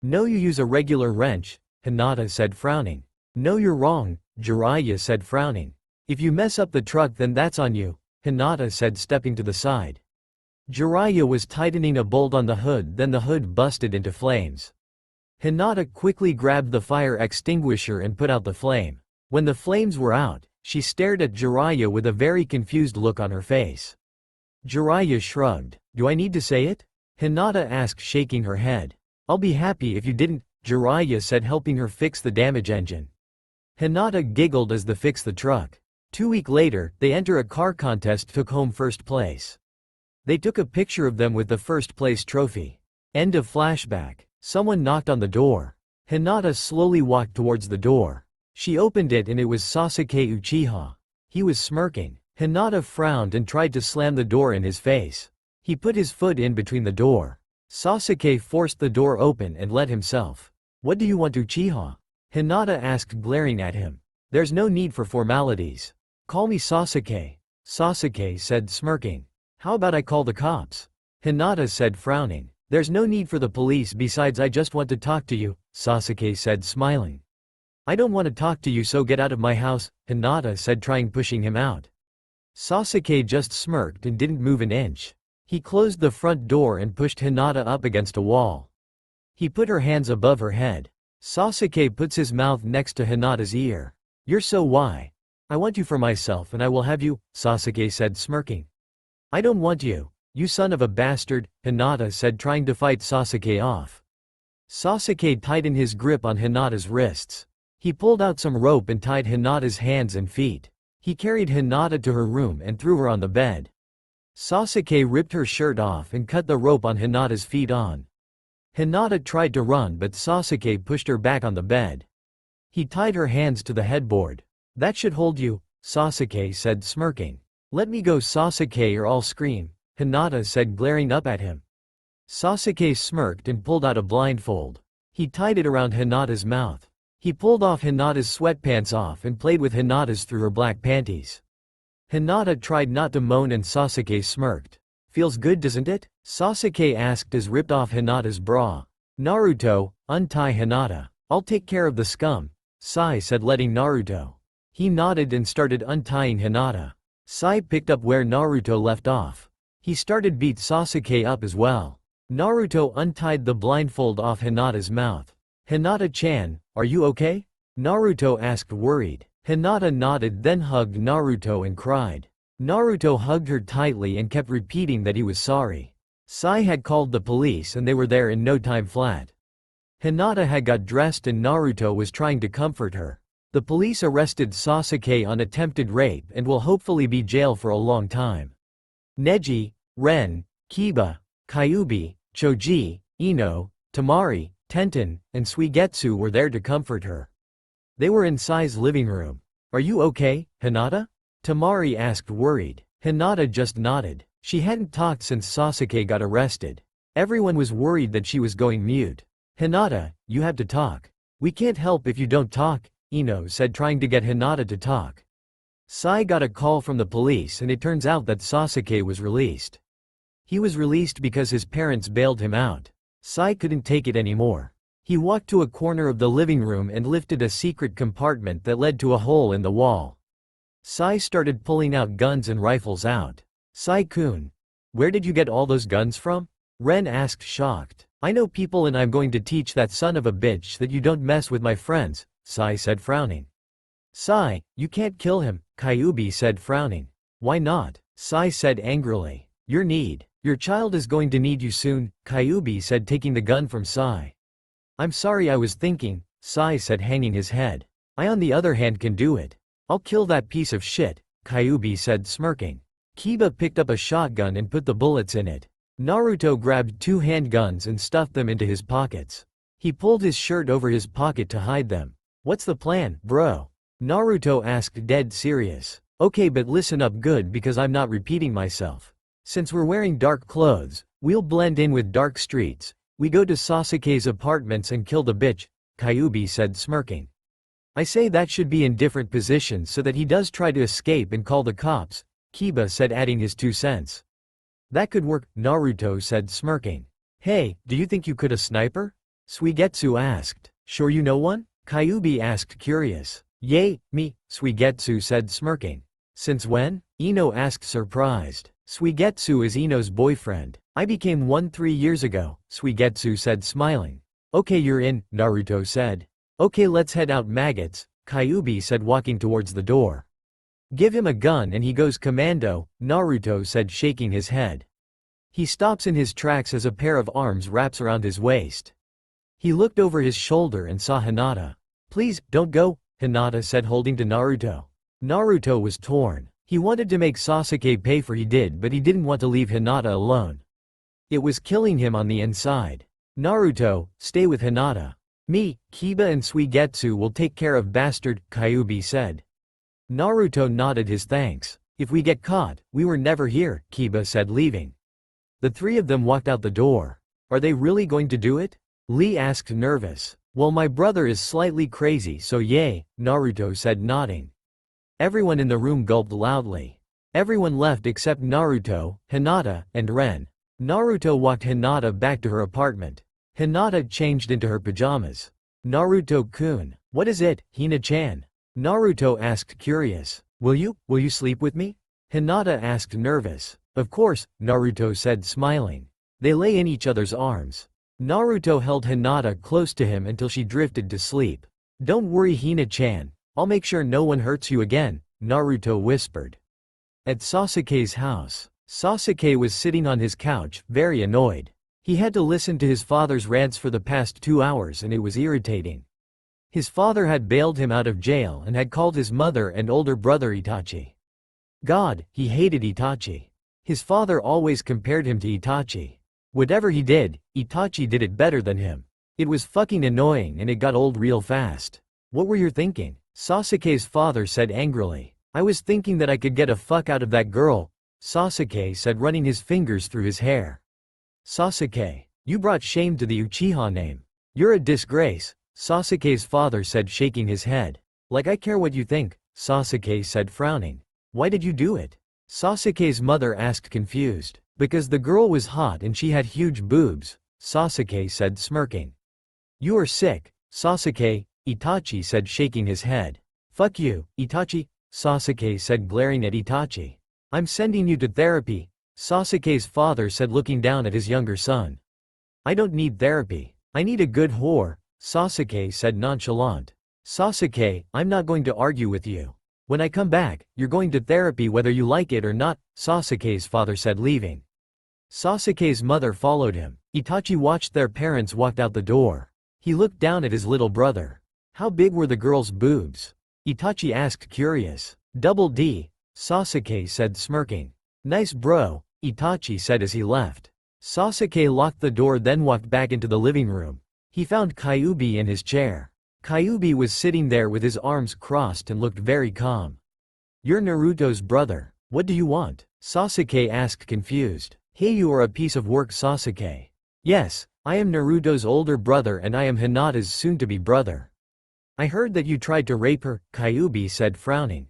Speaker 1: "No, you use a regular wrench," Hinata said, frowning. "No, you're wrong," Jiraiya said, frowning. "If you mess up the truck, then that's on you," Hinata said, stepping to the side. Jiraiya was tightening a bolt on the hood, then the hood busted into flames. Hinata quickly grabbed the fire extinguisher and put out the flame. When the flames were out, she stared at Jiraiya with a very confused look on her face. Jiraiya shrugged. "Do I need to say it?" Hinata asked, shaking her head. "I'll be happy if you didn't," Jiraiya said, helping her fix the damaged engine. Hinata giggled as they fixed the truck. 2 weeks later, they enter a car contest, took home first place. They took a picture of them with the first place trophy. End of flashback. Someone knocked on the door. Hinata slowly walked towards the door. She opened it and it was Sasuke Uchiha. He was smirking. Hinata frowned and tried to slam the door in his face. He put his foot in between the door. Sasuke forced the door open and let himself. "What do you want, Uchiha?" Hinata asked, glaring at him. "There's no need for formalities. Call me Sasuke," Sasuke said, smirking. "How about I call the cops?" Hinata said, frowning. "There's no need for the police, besides I just want to talk to you," Sasuke said, smiling. "I don't want to talk to you, so get out of my house," Hinata said, trying pushing him out. Sasuke just smirked and didn't move an inch. He closed the front door and pushed Hinata up against a wall. He put her hands above her head. Sasuke puts his mouth next to Hinata's ear. "You're so why? I want you for myself and I will have you," Sasuke said, smirking. "I don't want you, you son of a bastard," Hinata said, trying to fight Sasuke off. Sasuke tightened his grip on Hinata's wrists. He pulled out some rope and tied Hinata's hands and feet. He carried Hinata to her room and threw her on the bed. Sasuke ripped her shirt off and cut the rope on Hinata's feet on. Hinata tried to run, but Sasuke pushed her back on the bed. He tied her hands to the headboard. "That should hold you," Sasuke said, smirking. "Let me go, Sasuke, or I'll scream," Hinata said, glaring up at him. Sasuke smirked and pulled out a blindfold. He tied it around Hinata's mouth. He pulled off Hinata's sweatpants off and played with Hinata's through her black panties. Hinata tried not to moan and Sasuke smirked. Feels good doesn't it? Sasuke asked as ripped off Hinata's bra. Naruto, untie Hinata. I'll take care of the scum, Sai said letting Naruto. He nodded and started untying Hinata. Sai picked up where Naruto left off. He started beat Sasuke up as well. Naruto untied the blindfold off Hinata's mouth. Hinata-chan, are you okay? Naruto asked worried. Hinata nodded then hugged Naruto and cried. Naruto hugged her tightly and kept repeating that he was sorry. Sai had called the police and they were there in no time flat. Hinata had got dressed and Naruto was trying to comfort her. The police arrested Sasuke on attempted rape and will hopefully be jail for a long time. Neji, Ren, Kiba, Kyuubi, Choji, Ino, Temari, Tenten, and Suigetsu were there to comfort her. They were in Sai's living room. Are you okay, Hinata? Temari asked worried. Hinata just nodded. She hadn't talked since Sasuke got arrested. Everyone was worried that she was going mute. Hinata, you have to talk. We can't help if you don't talk, Ino said trying to get Hinata to talk. Sai got a call from the police and it turns out that Sasuke was released. He was released because his parents bailed him out. Sai couldn't take it anymore. He walked to a corner of the living room and lifted a secret compartment that led to a hole in the wall. Sai started pulling out guns and rifles out. Sai-kun, where did you get all those guns from? Ren asked shocked. I know people and I'm going to teach that son of a bitch that you don't mess with my friends, Sai said frowning. Sai, you can't kill him, Kyuubi said frowning. Why not? Sai said angrily. Your child is going to need you soon, Kyuubi said taking the gun from Sai. I'm sorry I was thinking, Sai said hanging his head. I on the other hand can do it. I'll kill that piece of shit, Kyuubi said smirking. Kiba picked up a shotgun and put the bullets in it. Naruto grabbed 2 handguns and stuffed them into his pockets. He pulled his shirt over his pocket to hide them. What's the plan, bro? Naruto asked dead serious. Okay, but listen up good because I'm not repeating myself. Since we're wearing dark clothes, we'll blend in with dark streets. We go to Sasuke's apartments and kill the bitch, Kyuubi said smirking. I say that should be in different positions so that he does try to escape and call the cops, Kiba said adding his 2 cents. That could work, Naruto said smirking. Hey, do you think you could a sniper? Suigetsu asked. Sure you know one? Kyuubi asked curious. Yay, me, Suigetsu said smirking. Since when? Ino asked surprised. Suigetsu is Ino's boyfriend. I became one 3 years ago, Suigetsu said smiling. Okay you're in, Naruto said. Okay let's head out maggots, Kyuubi said walking towards the door. Give him a gun and he goes commando, Naruto said shaking his head. He stops in his tracks as a pair of arms wraps around his waist. He looked over his shoulder and saw Hinata. Please, don't go, Hinata said holding to Naruto. Naruto was torn. He wanted to make Sasuke pay for he did but he didn't want to leave Hinata alone. It was killing him on the inside. Naruto, stay with Hinata. Me, Kiba and Suigetsu will take care of bastard, Kyuubi said. Naruto nodded his thanks. If we get caught, we were never here, Kiba said leaving. The 3 of them walked out the door. Are they really going to do it? Lee asked nervous. Well my brother is slightly crazy so yay, Naruto said nodding. Everyone in the room gulped loudly. Everyone left except Naruto, Hinata, and Ren. Naruto walked Hinata back to her apartment. Hinata changed into her pajamas. Naruto-kun, what is it, Hina-chan? Naruto asked curious. Will you sleep with me? Hinata asked nervous. Of course, Naruto said smiling. They lay in each other's arms. Naruto held Hinata close to him until she drifted to sleep. Don't worry Hina-chan, I'll make sure no one hurts you again, Naruto whispered. At Sasuke's house, Sasuke was sitting on his couch, very annoyed. He had to listen to his father's rants for the past 2 hours and it was irritating. His father had bailed him out of jail and had called his mother and older brother Itachi. God, he hated Itachi. His father always compared him to Itachi. Whatever he did, Itachi did it better than him. It was fucking annoying and it got old real fast. What were you thinking? Sasuke's father said angrily. I was thinking that I could get a fuck out of that girl, Sasuke said running his fingers through his hair. Sasuke, you brought shame to the Uchiha name. You're a disgrace, Sasuke's father said shaking his head. Like I care what you think, Sasuke said frowning. Why did you do it? Sasuke's mother asked confused. Because the girl was hot and she had huge boobs, Sasuke said smirking. You are sick, Sasuke, Itachi said shaking his head. Fuck you, Itachi, Sasuke said glaring at Itachi. I'm sending you to therapy, Sasuke's father said looking down at his younger son. I don't need therapy. I need a good whore, Sasuke said nonchalant. Sasuke, I'm not going to argue with you. When I come back, you're going to therapy whether you like it or not, Sasuke's father said leaving. Sasuke's mother followed him. Itachi watched their parents walk out the door. He looked down at his little brother. How big were the girl's boobs? Itachi asked curious. Double D, Sasuke said smirking. Nice bro, Itachi said as he left. Sasuke locked the door then walked back into the living room. He found Kyuubi in his chair. Kyuubi was sitting there with his arms crossed and looked very calm. You're Naruto's brother. What do you want? Sasuke asked confused. Hey, you are a piece of work, Sasuke. Yes, I am Naruto's older brother and I am Hinata's soon-to-be brother. I heard that you tried to rape her, Kyuubi said frowning.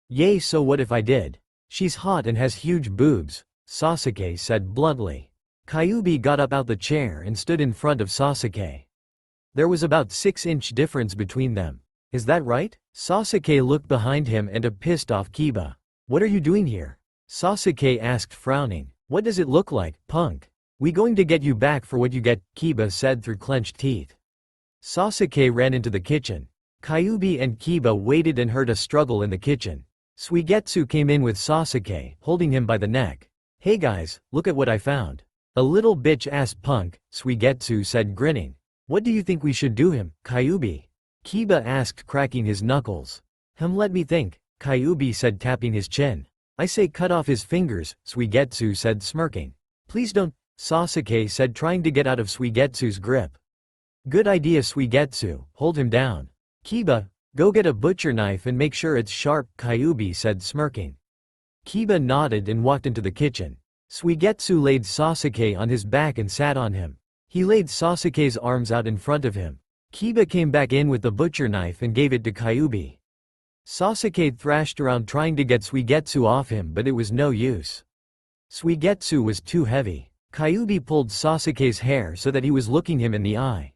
Speaker 1: Yay, so what if I did? She's hot and has huge boobs, Sasuke said bluntly. Kyuubi got up out the chair and stood in front of Sasuke. There was about 6-inch difference between them. Is that right? Sasuke looked behind him and a pissed-off Kiba. What are you doing here? Sasuke asked frowning. What does it look like, punk? We going to get you back for what you get, Kiba said through clenched teeth. Sasuke ran into the kitchen. Kyuubi and Kiba waited and heard a struggle in the kitchen. Suigetsu came in with Sasuke, holding him by the neck. Hey guys, look at what I found. A little bitch-ass punk, Suigetsu said grinning. What do you think we should do him, Kyuubi? Kiba asked cracking his knuckles. Let me think, Kyuubi said tapping his chin. I say cut off his fingers, Suigetsu said smirking. Please don't, Sasuke said trying to get out of Suigetsu's grip. Good idea, Suigetsu, hold him down. Kiba, go get a butcher knife and make sure it's sharp, Kyuubi said smirking. Kiba nodded and walked into the kitchen. Suigetsu laid Sasuke on his back and sat on him. He laid Sasuke's arms out in front of him. Kiba came back in with the butcher knife and gave it to Kyuubi. Sasuke thrashed around trying to get Suigetsu off him but it was no use. Suigetsu was too heavy. Kyuubi pulled Sasuke's hair so that he was looking him in the eye.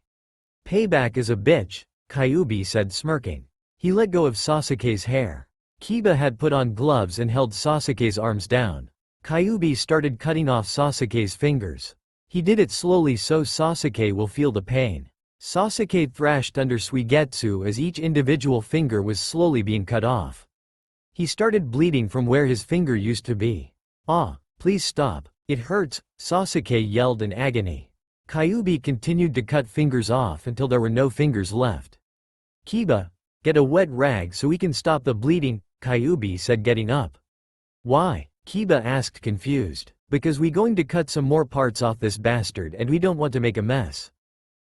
Speaker 1: Payback is a bitch, Kyuubi said smirking. He let go of Sasuke's hair. Kiba had put on gloves and held Sasuke's arms down. Kyuubi started cutting off Sasuke's fingers. He did it slowly so Sasuke will feel the pain. Sasuke thrashed under Suigetsu as each individual finger was slowly being cut off. He started bleeding from where his finger used to be. Ah, please stop. It hurts, Sasuke yelled in agony. Kyuubi continued to cut fingers off until there were no fingers left. Kiba, get a wet rag so we can stop the bleeding, Kyuubi said getting up. Why? Kiba asked confused. Because we going to cut some more parts off this bastard and we don't want to make a mess.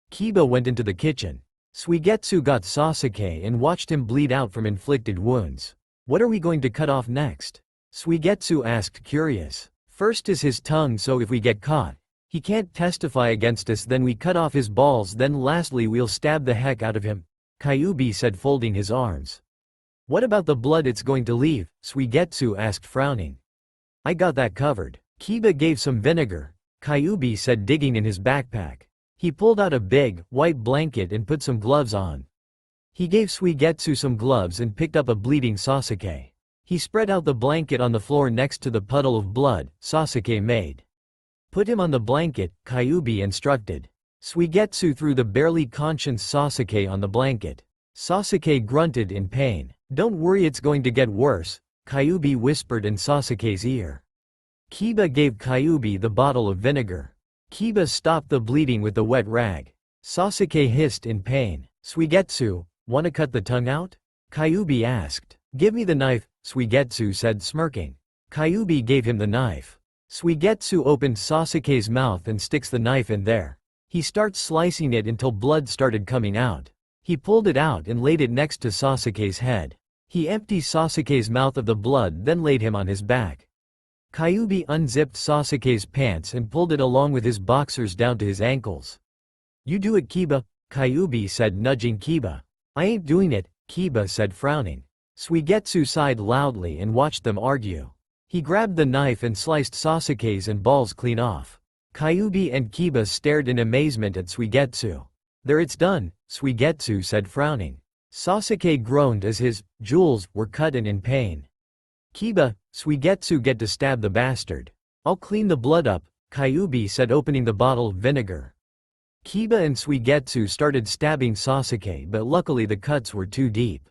Speaker 1: Kiba went into the kitchen. Suigetsu got Sasuke and watched him bleed out from inflicted wounds. What are we going to cut off next? Suigetsu asked curious. First is his tongue so if we get caught, he can't testify against us then we cut off his balls then lastly we'll stab the heck out of him, Kyuubi said folding his arms. What about the blood it's going to leave? Suigetsu asked frowning. I got that covered. Kiba gave some vinegar, Kyuubi said digging in his backpack. He pulled out a big, white blanket and put some gloves on. He gave Suigetsu some gloves and picked up a bleeding Sasuke. He spread out the blanket on the floor next to the puddle of blood Sasuke made. Put him on the blanket, Kyuubi instructed. Suigetsu threw the barely conscious Sasuke on the blanket. Sasuke grunted in pain. Don't worry it's going to get worse, Kyuubi whispered in Sasuke's ear. Kiba gave Kyuubi the bottle of vinegar. Kiba stopped the bleeding with the wet rag. Sasuke hissed in pain. Suigetsu, wanna cut the tongue out? Kyuubi asked. Give me the knife, Suigetsu said smirking. Kyuubi gave him the knife. Suigetsu opened Sasuke's mouth and sticks the knife in there. He starts slicing it until blood started coming out. He pulled it out and laid it next to Sasuke's head. He emptied Sasuke's mouth of the blood then laid him on his back. Kyuubi unzipped Sasuke's pants and pulled it along with his boxers down to his ankles. You do it Kiba, Kyuubi said nudging Kiba. I ain't doing it, Kiba said frowning. Suigetsu sighed loudly and watched them argue. He grabbed the knife and sliced Sasuke's and balls clean off. Kyuubi and Kiba stared in amazement at Suigetsu. There, it's done, Suigetsu said, frowning. Sasuke groaned as his jewels were cut and in pain. Kiba, Suigetsu, get to stab the bastard. I'll clean the blood up, Kyuubi said, opening the bottle of vinegar. Kiba and Suigetsu started stabbing Sasuke, but luckily the cuts were too deep.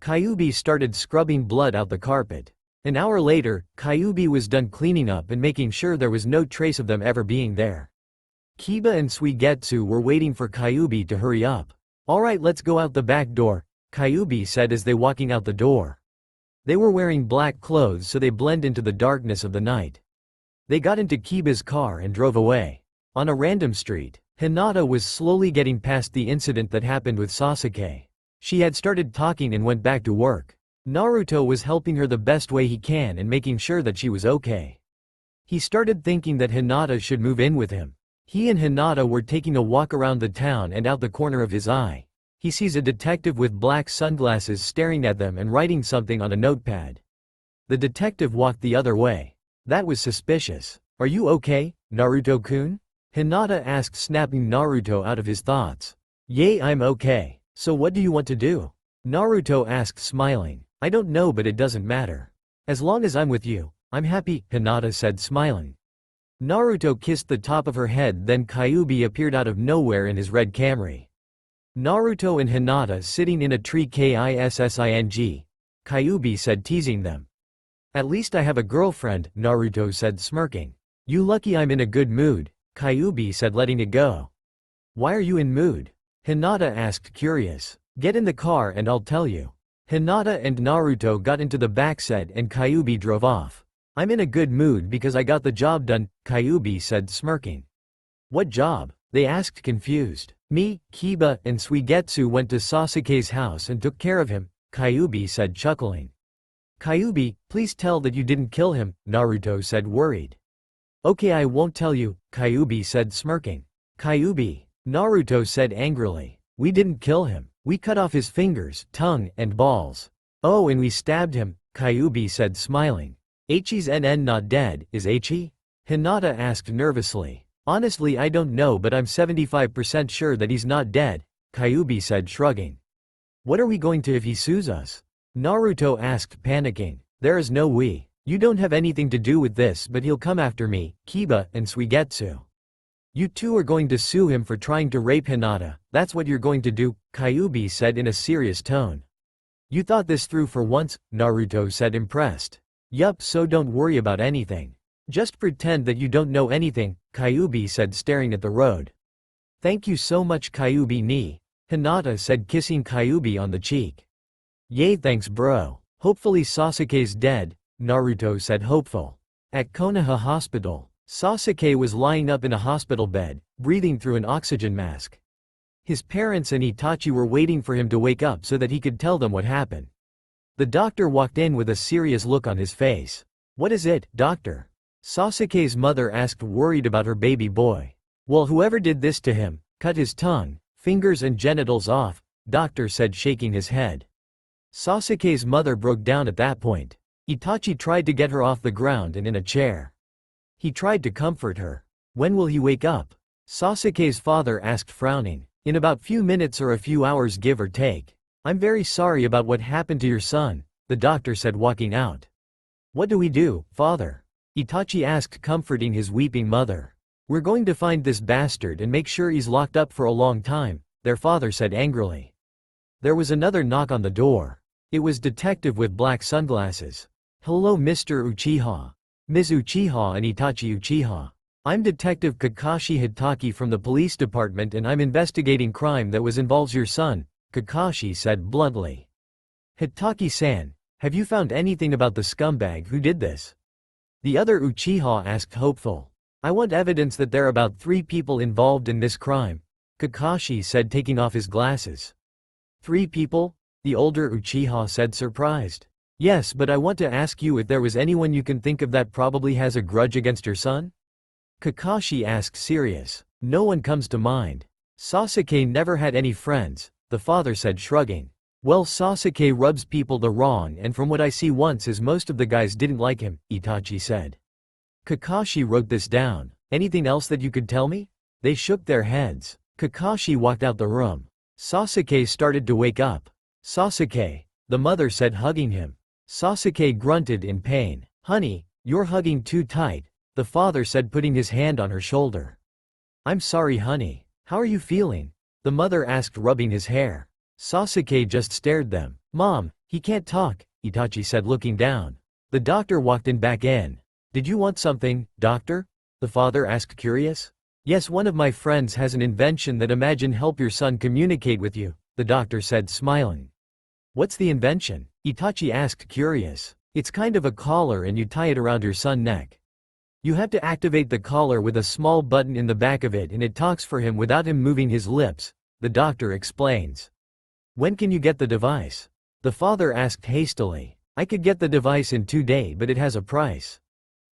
Speaker 1: Kyuubi started scrubbing blood out the carpet. An hour later, Kyuubi was done cleaning up and making sure there was no trace of them ever being there. Kiba and Suigetsu were waiting for Kyuubi to hurry up. Alright, let's go out the back door, Kyuubi said as they walking out the door. They were wearing black clothes so they blend into the darkness of the night. They got into Kiba's car and drove away. On a random street, Hinata was slowly getting past the incident that happened with Sasuke. She had started talking and went back to work. Naruto was helping her the best way he can and making sure that she was okay. He started thinking that Hinata should move in with him. He and Hinata were taking a walk around the town, and out the corner of his eye, he sees a detective with black sunglasses staring at them and writing something on a notepad. The detective walked the other way. That was suspicious. Are you okay, Naruto-kun? Hinata asked, snapping Naruto out of his thoughts. Yay, I'm okay. So what do you want to do? Naruto asked, smiling. I don't know, but it doesn't matter. As long as I'm with you, I'm happy, Hinata said, smiling. Naruto kissed the top of her head, then Kyuubi appeared out of nowhere in his red Camry. Naruto and Hinata sitting in a tree kissing, Kyuubi said, teasing them. At least I have a girlfriend, Naruto said, smirking. You lucky, I'm in a good mood, Kyuubi said, letting it go. Why are you in mood? Hinata asked, curious. Get in the car and I'll tell you. Hinata and Naruto got into the backseat and Kyuubi drove off. I'm in a good mood because I got the job done, Kyuubi said, smirking. What job? They asked, confused. Me, Kiba, and Suigetsu went to Sasuke's house and took care of him, Kyuubi said, chuckling. Kyuubi, please tell that you didn't kill him, Naruto said, worried. Okay, I won't tell you, Kyuubi said, smirking. Kyuubi, Naruto said angrily. We didn't kill him. We cut off his fingers, tongue, and balls. Oh, and we stabbed him, Kyuubi said, smiling. Heichi's not dead, is Heichi? Hinata asked nervously. Honestly, I don't know, but I'm 75% sure that he's not dead, Kyuubi said, shrugging. What are we going to if he sues us? Naruto asked, panicking. There is no we. You don't have anything to do with this, but he'll come after me, Kiba, and Suigetsu. You two are going to sue him for trying to rape Hinata. That's what you're going to do, Kyuubi said in a serious tone. You thought this through for once, Naruto said, impressed. Yup, so don't worry about anything. Just pretend that you don't know anything, Kyuubi said, staring at the road. Thank you so much, Kyuubi ni, Hinata said, kissing Kyuubi on the cheek. Yay, thanks bro. Hopefully Sasuke's dead, Naruto said, hopeful. At Konoha Hospital, Sasuke was lying up in a hospital bed, breathing through an oxygen mask. His parents and Itachi were waiting for him to wake up so that he could tell them what happened. The doctor walked in with a serious look on his face. What is it, doctor? Sasuke's mother asked, worried about her baby boy. Well, whoever did this to him, cut his tongue, fingers and genitals off, doctor said, shaking his head. Sasuke's mother broke down at that point. Itachi tried to get her off the ground and in a chair. He tried to comfort her. When will he wake up? Sasuke's father asked, frowning. In about few minutes or a few hours, give or take. I'm very sorry about what happened to your son, the doctor said, walking out. What do we do, father? Itachi asked, comforting his weeping mother. We're going to find this bastard and make sure he's locked up for a long time, their father said angrily. There was another knock on the door. It was detective with black sunglasses. Hello, Mr. Uchiha. Ms. Uchiha and Itachi Uchiha. I'm Detective Kakashi Hitaki from the police department and I'm investigating crime that involves your son, Kakashi said bluntly. Hitaki-san, have you found anything about the scumbag who did this? The other Uchiha asked, hopeful. I want evidence that there are about 3 people involved in this crime, Kakashi said, taking off his glasses. 3 people? The older Uchiha said, surprised. Yes, but I want to ask you if there was anyone you can think of that probably has a grudge against your son? Kakashi asked, serious. No one comes to mind. Sasuke never had any friends, the father said, shrugging. Well, Sasuke rubs people the wrong, and from what I see once is most of the guys didn't like him, Itachi said. Kakashi wrote this down. Anything else that you could tell me? They shook their heads. Kakashi walked out the room. Sasuke started to wake up. Sasuke, the mother said, hugging him. Sasuke grunted in pain. Honey, you're hugging too tight, the father said, putting his hand on her shoulder. I'm sorry, honey. How are you feeling? The mother asked, rubbing his hair. Sasuke just stared them. Mom, he can't talk, Itachi said, looking down. The doctor walked in back in. Did you want something, doctor? The father asked, curious. Yes, one of my friends has an invention that imagine help your son communicate with you, the doctor said, smiling. What's the invention? Itachi asked, curious. It's kind of a collar and you tie it around your son's neck. You have to activate the collar with a small button in the back of it and it talks for him without him moving his lips, the doctor explains. When can you get the device? The father asked hastily. I could get the device in 2 days, but it has a price.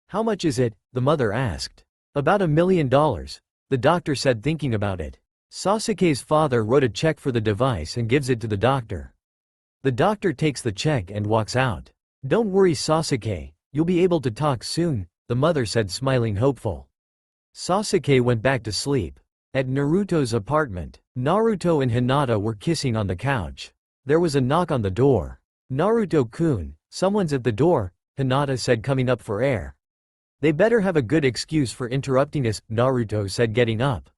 Speaker 1: How much is it? The mother asked. About $1 million, the doctor said, thinking about it. Sasuke's father wrote a check for the device and gives it to the doctor. The doctor takes the check and walks out. Don't worry, Sasuke, you'll be able to talk soon, the mother said, smiling hopeful. Sasuke went back to sleep. At Naruto's apartment, Naruto and Hinata were kissing on the couch. There was a knock on the door. Naruto-kun, someone's at the door, Hinata said, coming up for air. They better have a good excuse for interrupting us, Naruto said, getting up.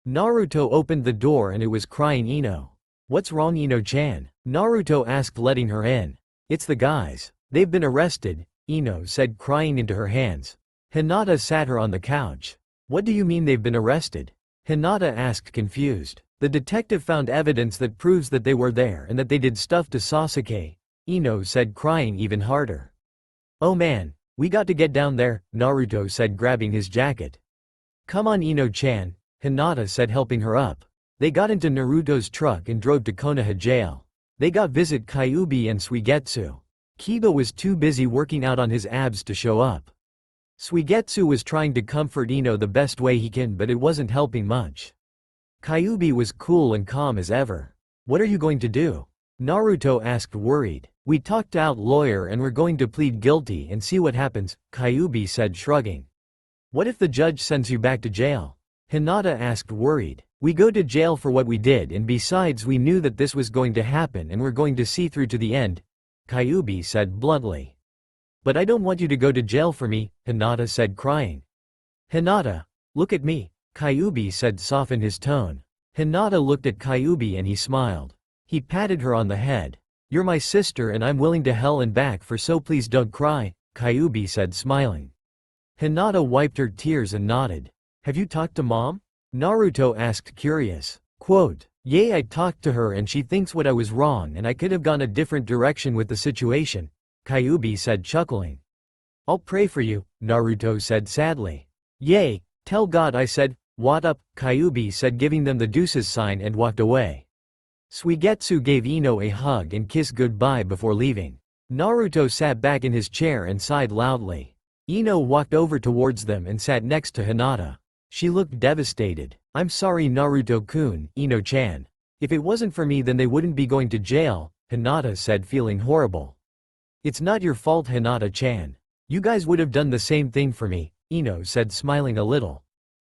Speaker 1: Naruto opened the door and it was crying Ino. What's wrong, Ino-chan? Naruto asked, letting her in. It's the guys. They've been arrested, Ino said, crying into her hands. Hinata sat her on the couch. What do you mean they've been arrested? Hinata asked, confused. The detective found evidence that proves that they were there and that they did stuff to Sasuke, Ino said, crying even harder. Oh man, we got to get down there, Naruto said, grabbing his jacket. Come on, Ino-chan, Hinata said, helping her up. They got into Naruto's truck and drove to Konoha jail. They got visit Kyuubi and Suigetsu. Kiba was too busy working out on his abs to show up. Suigetsu was trying to comfort Ino the best way he can, but it wasn't helping much. Kyuubi was cool and calm as ever. What are you going to do? Naruto asked, worried. We talked out lawyer and we're going to plead guilty and see what happens, Kyuubi said, shrugging. What if the judge sends you back to jail? Hinata asked, worried. We go to jail for what we did, and besides we knew that this was going to happen and we're going to see through to the end, Kyuubi said bluntly. But I don't want you to go to jail for me, Hinata said, crying. Hinata, look at me, Kyuubi said, soften his tone. Hinata looked at Kyuubi and he smiled. He patted her on the head. You're my sister and I'm willing to hell and back for, so please don't cry, Kyuubi said, smiling. Hinata wiped her tears and nodded. Have you talked to mom? Naruto asked, curious. Quote, yeah, I talked to her and she thinks what I was wrong and I could have gone a different direction with the situation, Kyuubi said, chuckling. I'll pray for you, Naruto said sadly. Yay, tell God I said, what up, Kyuubi said, giving them the deuces sign and walked away. Suigetsu gave Ino a hug and kiss goodbye before leaving. Naruto sat back in his chair and sighed loudly. Ino walked over towards them and sat next to Hinata. She looked devastated. I'm sorry, Naruto-kun, Ino-chan. If it wasn't for me then they wouldn't be going to jail, Hinata said, feeling horrible. It's not your fault, Hinata-chan. You guys would have done the same thing for me, Ino said, smiling a little.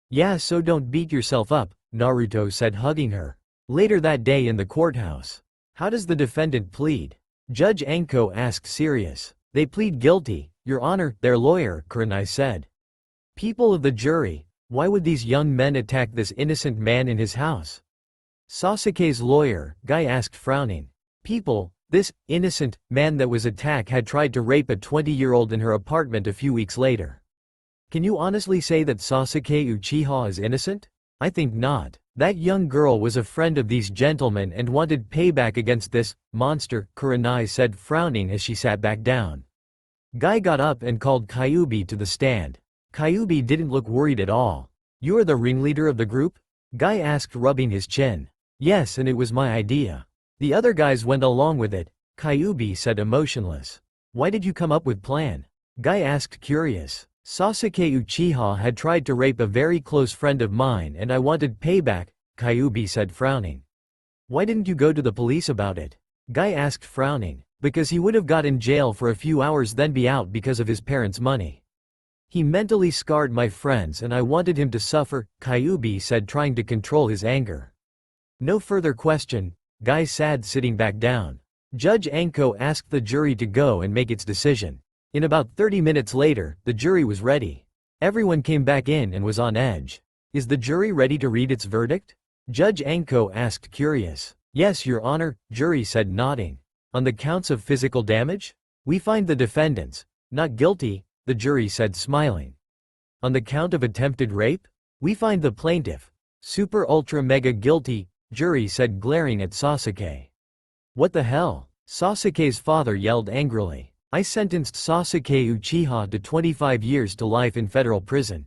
Speaker 1: Yeah, so don't beat yourself up, Naruto said, hugging her. Later that day in the courthouse. How does the defendant plead? Judge Anko asked, serious. They plead guilty, Your Honor, their lawyer, Kurenai said. People of the jury, why would these young men attack this innocent man in his house? Sasuke's lawyer, Guy asked, frowning. People, this innocent man that was attacked had tried to rape a 20-year-old in her apartment a few weeks later. Can you honestly say that Sasuke Uchiha is innocent? I think not. That young girl was a friend of these gentlemen and wanted payback against this monster, Kurenai said, frowning as she sat back down. Guy got up and called Kyuubi to the stand. Kyuubi didn't look worried at all. You are the ringleader of the group? Guy asked, rubbing his chin. Yes, and it was my idea. The other guys went along with it, Kyuubi said, emotionless. Why did you come up with plan? Guy asked, curious. Sasuke Uchiha had tried to rape a very close friend of mine and I wanted payback, Kyuubi said, frowning. Why didn't you go to the police about it? Guy asked frowning. Because he would have got in jail for a few hours then be out because of his parents' money. He mentally scarred my friends and I wanted him to suffer, Kyubi said, trying to control his anger. No further question, Guy said, sitting back down. Judge Anko asked the jury to go and make its decision. In about 30 minutes later, the jury was ready. Everyone came back in and was on edge. Is the jury ready to read its verdict? Judge Anko asked, curious. Yes, Your Honor, jury said, nodding. On the counts of physical damage? We find the defendants not guilty, the jury said, smiling. On the count of attempted rape? We find the plaintiff super ultra mega guilty, jury said, glaring at Sasuke. What the hell? Sasuke's father yelled angrily. I sentenced Sasuke Uchiha to 25 years to life in federal prison.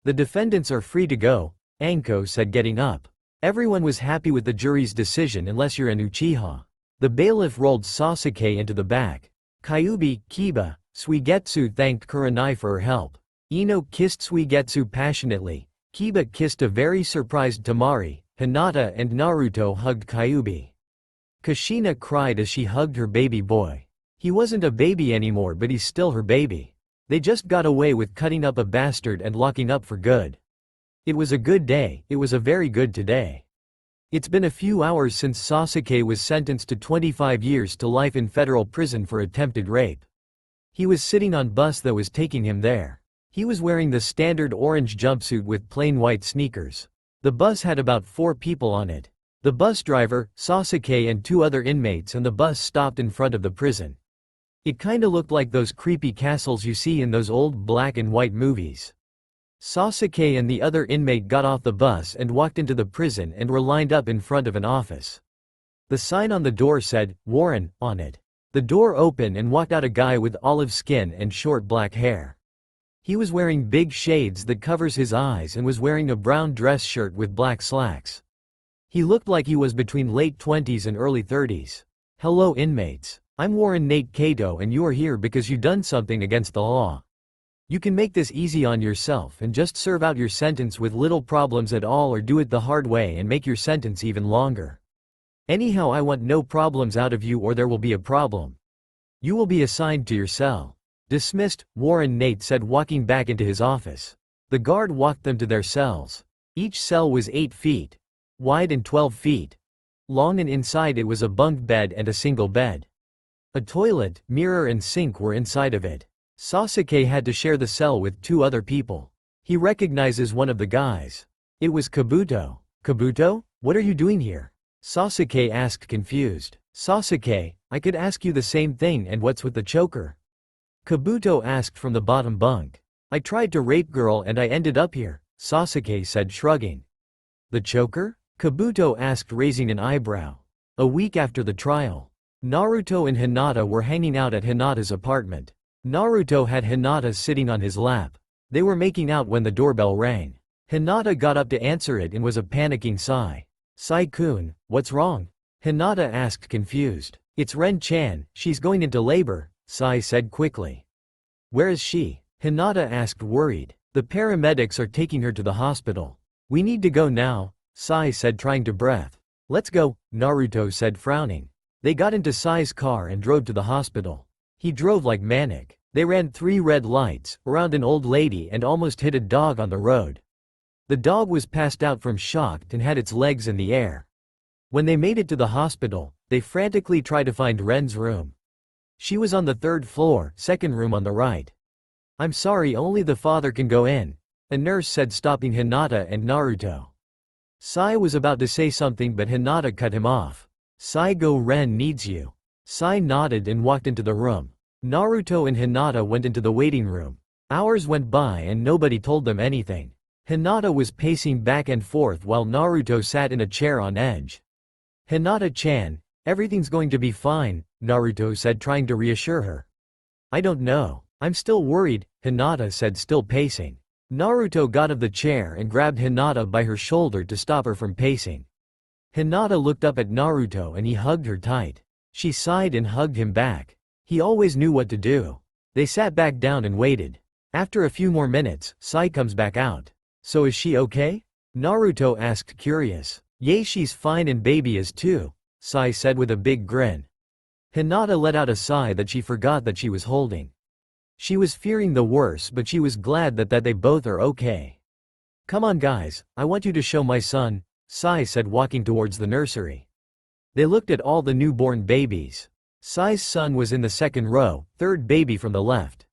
Speaker 1: The defendants are free to go, Anko said, getting up. Everyone was happy with the jury's decision unless you're an Uchiha. The bailiff rolled Sasuke into the back. Kyubi, Kiba, Suigetsu thanked Kurenai for her help. Ino kissed Suigetsu passionately. Kiba kissed a very surprised Tamari. Hinata and Naruto hugged Kyubi. Kushina cried as she hugged her baby boy. He wasn't a baby anymore, but he's still her baby. They just got away with cutting up a bastard and locking up for good. It was a good day, it was a very good today. It's been a few hours since Sasuke was sentenced to 25 years to life in federal prison for attempted rape. He was sitting on bus that was taking him there. He was wearing the standard orange jumpsuit with plain white sneakers. The bus had about 4 people on it. The bus driver, Sasuke and 2 other inmates, and the bus stopped in front of the prison. It kinda looked like those creepy castles you see in those old black and white movies. Sasuke and the other inmate got off the bus and walked into the prison and were lined up in front of an office. The sign on the door said, Warren, on it. The door opened and walked out a guy with olive skin and short black hair. He was wearing big shades that covers his eyes and was wearing a brown dress shirt with black slacks. He looked like he was between late 20s and early 30s. Hello inmates. I'm Warren Nate Kato and you are here because you done something against the law. You can make this easy on yourself and just serve out your sentence with little problems at all, or do it the hard way and make your sentence even longer. Anyhow, I want no problems out of you or there will be a problem. You will be assigned to your cell. Dismissed, Warren Nate said, walking back into his office. The guard walked them to their cells. Each cell was 8 feet wide and 12 feet long, and inside it was a bunk bed and a single bed. A toilet, mirror and sink were inside of it. Sasuke had to share the cell with 2 other people. He recognizes one of the guys. It was Kabuto. Kabuto? What are you doing here? Sasuke asked, confused. Sasuke, I could ask you the same thing, and what's with the choker? Kabuto asked from the bottom bunk. I tried to rape girl and I ended up here, Sasuke said, shrugging. The choker? Kabuto asked, raising an eyebrow. A week after the trial, Naruto and Hinata were hanging out at Hinata's apartment. Naruto had Hinata sitting on his lap. They were making out when the doorbell rang. Hinata got up to answer it and was a panicking Sai. Sai-kun, what's wrong? Hinata asked, confused. It's Ren-chan, she's going into labor, Sai said quickly. Where is she? Hinata asked, worried. The paramedics are taking her to the hospital. We need to go now, Sai said, trying to breath. Let's go, Naruto said, frowning. They got into Sai's car and drove to the hospital. He drove like manic. They ran 3 red lights, around an old lady, and almost hit a dog on the road. The dog was passed out from shock and had its legs in the air. When they made it to the hospital, they frantically tried to find Ren's room. She was on the 3rd floor, 2nd room on the right. I'm sorry, only the father can go in, a nurse said, stopping Hinata and Naruto. Sai was about to say something but Hinata cut him off. Sai-go, Ren needs you. Sai nodded and walked into the room. Naruto and Hinata went into the waiting room. Hours went by and nobody told them anything. Hinata was pacing back and forth while Naruto sat in a chair on edge. Hinata-chan, everything's going to be fine, Naruto said, trying to reassure her. I don't know. I'm still worried, Hinata said, still pacing. Naruto got out of the chair and grabbed Hinata by her shoulder to stop her from pacing. Hinata looked up at Naruto and he hugged her tight. She sighed and hugged him back. He always knew what to do. They sat back down and waited. After a few more minutes, Sai comes back out. So is she okay? Naruto asked, curious. Yay, she's fine and baby is too, Sai said with a big grin. Hinata let out a sigh that she forgot that she was holding. She was fearing the worst, but she was glad that they both are okay. Come on guys, I want you to show my son, Sai said walking towards the nursery. They looked at all the newborn babies. Sai's son was in the second row, third baby from the left.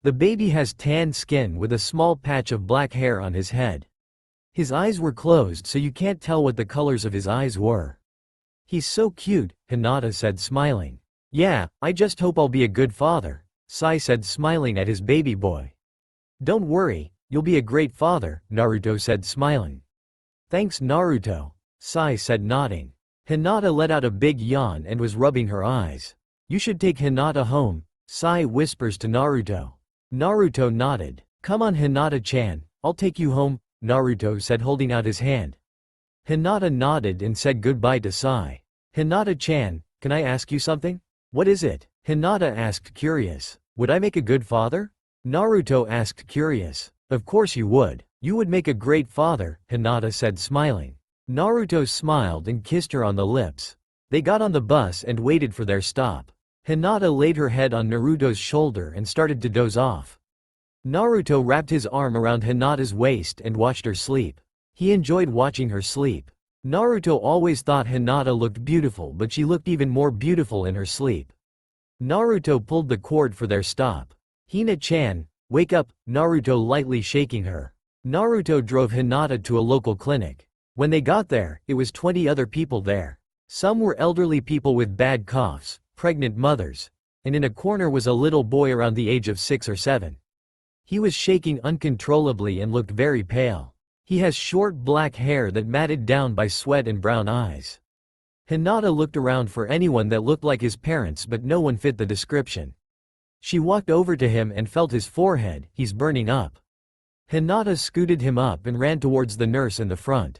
Speaker 1: The baby has tan skin with a small patch of black hair on his head. His eyes were closed so you can't tell what the colors of his eyes were. He's so cute, Hinata said smiling. Yeah, I just hope I'll be a good father, Sai said smiling at his baby boy. Don't worry, you'll be a great father, Naruto said smiling. Thanks Naruto, Sai said nodding. Hinata let out a big yawn and was rubbing her eyes. You should take Hinata home, Sai whispers to Naruto. Naruto nodded. Come on Hinata-chan, I'll take you home, Naruto said holding out his hand. Hinata nodded and said goodbye to Sai. Hinata-chan, can I ask you something? What is it? Hinata asked curious. Would I make a good father? Naruto asked curious. Of course you would. You would make a great father, Hinata said smiling. Naruto smiled and kissed her on the lips. They got on the bus and waited for their stop. Hinata laid her head on Naruto's shoulder and started to doze off. Naruto wrapped his arm around Hinata's waist and watched her sleep. He enjoyed watching her sleep. Naruto always thought Hinata looked beautiful, but she looked even more beautiful in her sleep. Naruto pulled the cord for their stop. Hina-chan, wake up, Naruto lightly shaking her. Naruto drove Hinata to a local clinic. When they got there, it was 20 other people there. Some were elderly people with bad coughs, pregnant mothers, and in a corner was a little boy around the age of 6 or 7. He was shaking uncontrollably and looked very pale. He has short black hair that matted down by sweat and brown eyes. Hinata looked around for anyone that looked like his parents, but no one fit the description. She walked over to him and felt his forehead. He's burning up. Hinata scooted him up and ran towards the nurse in the front.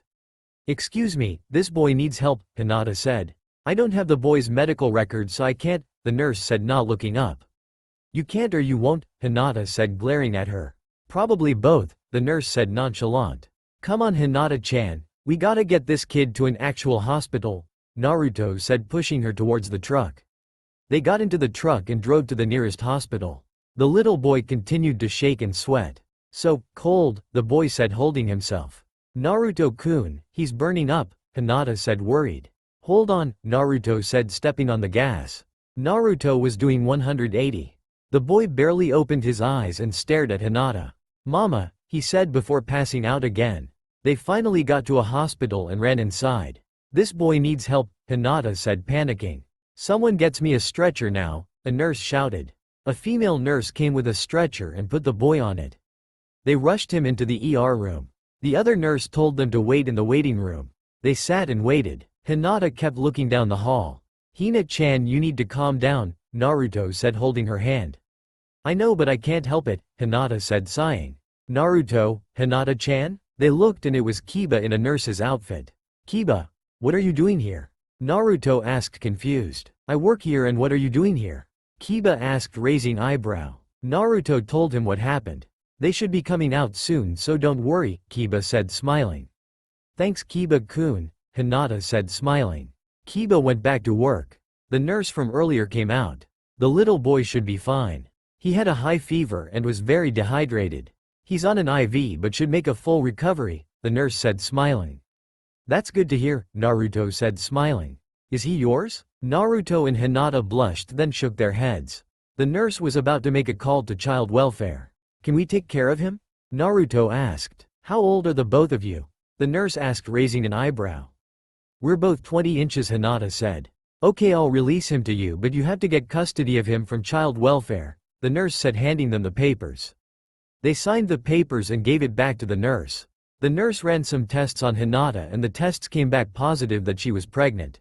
Speaker 1: Excuse me, this boy needs help, Hinata said. I don't have the boy's medical record so I can't, the nurse said not looking up. You can't or you won't, Hinata said glaring at her. Probably both, the nurse said nonchalant. Come on Hinata-chan, we gotta get this kid to an actual hospital, Naruto said pushing her towards the truck. They got into the truck and drove to the nearest hospital. The little boy continued to shake and sweat. So cold, the boy said holding himself. Naruto-kun, he's burning up, Hinata said worried. Hold on, Naruto said stepping on the gas. Naruto was doing 180. The boy barely opened his eyes and stared at Hinata. Mama, he said before passing out again. They finally got to a hospital and ran inside. This boy needs help, Hinata said panicking. Someone gets me a stretcher now, a nurse shouted. A female nurse came with a stretcher and put the boy on it. They rushed him into the ER room. The other nurse told them to wait in the waiting room. They sat and waited. Hinata kept looking down the hall. Hina-chan, you need to calm down, Naruto said holding her hand. I know but I can't help it, Hinata said sighing. Naruto, Hinata-chan? They looked and it was Kiba in a nurse's outfit. Kiba, what are you doing here? Naruto asked confused. I work here and what are you doing here? Kiba asked raising eyebrow. Naruto told him what happened. They should be coming out soon so don't worry, Kiba said smiling. Thanks Kiba-kun, Hinata said smiling. Kiba went back to work. The nurse from earlier came out. The little boy should be fine. He had a high fever and was very dehydrated. He's on an IV but should make a full recovery, the nurse said smiling. That's good to hear, Naruto said smiling. Is he yours? Naruto and Hinata blushed then shook their heads. The nurse was about to make a call to child welfare. Can we take care of him? Naruto asked. How old are the both of you? The nurse asked raising an eyebrow. We're both 20 inches, Hinata said. Okay, I'll release him to you but you have to get custody of him from child welfare, the nurse said handing them the papers. They signed the papers and gave it back to the nurse. The nurse ran some tests on Hinata and the tests came back positive that she was pregnant.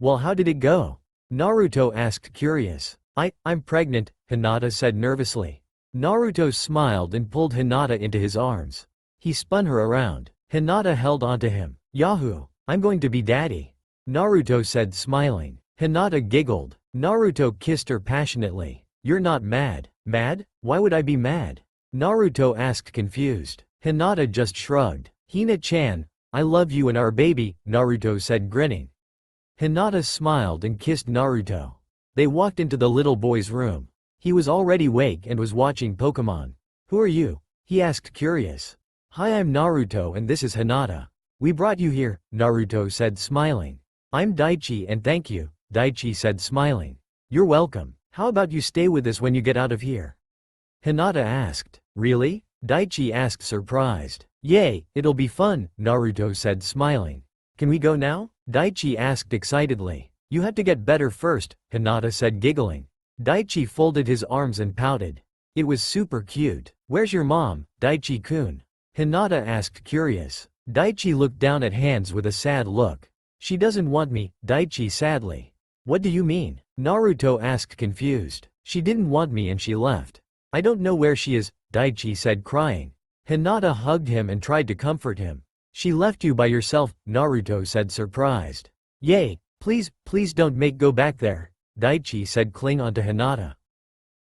Speaker 1: Well, how did it go? Naruto asked curious. I'm pregnant, Hinata said nervously. Naruto smiled and pulled Hinata into his arms. He spun her around. Hinata held onto him. Yahoo! I'm going to be daddy. Naruto said smiling. Hinata giggled. Naruto kissed her passionately. You're not mad. Mad? Why would I be mad? Naruto asked confused. Hinata just shrugged. Hina-chan, I love you and our baby, Naruto said grinning. Hinata smiled and kissed Naruto. They walked into the little boy's room. He was already awake and was watching Pokemon. "Who are you?" he asked, curious. "Hi, I'm Naruto and this is Hinata. We brought you here," Naruto said, smiling. "I'm Daichi and thank you," Daichi said, smiling. "You're welcome. How about you stay with us when you get out of here?" Hinata asked. "Really?" Daichi asked, surprised. "Yay, it'll be fun," Naruto said, smiling. "Can we go now?" Daichi asked excitedly. "You have to get better first," Hinata said, giggling. Daichi folded his arms and pouted. It was super cute. "Where's your mom, Daichi-kun?" Hinata asked, curious. Daichi looked down at hands with a sad look. "She doesn't want me," Daichi sadly. "What do you mean?" Naruto asked, confused. "She didn't want me and she left. I don't know where she is," Daichi said, crying. Hinata hugged him and tried to comfort him. "She left you by yourself," Naruto said, surprised. "Yay, please don't make go back there," Daichi said, cling onto Hinata.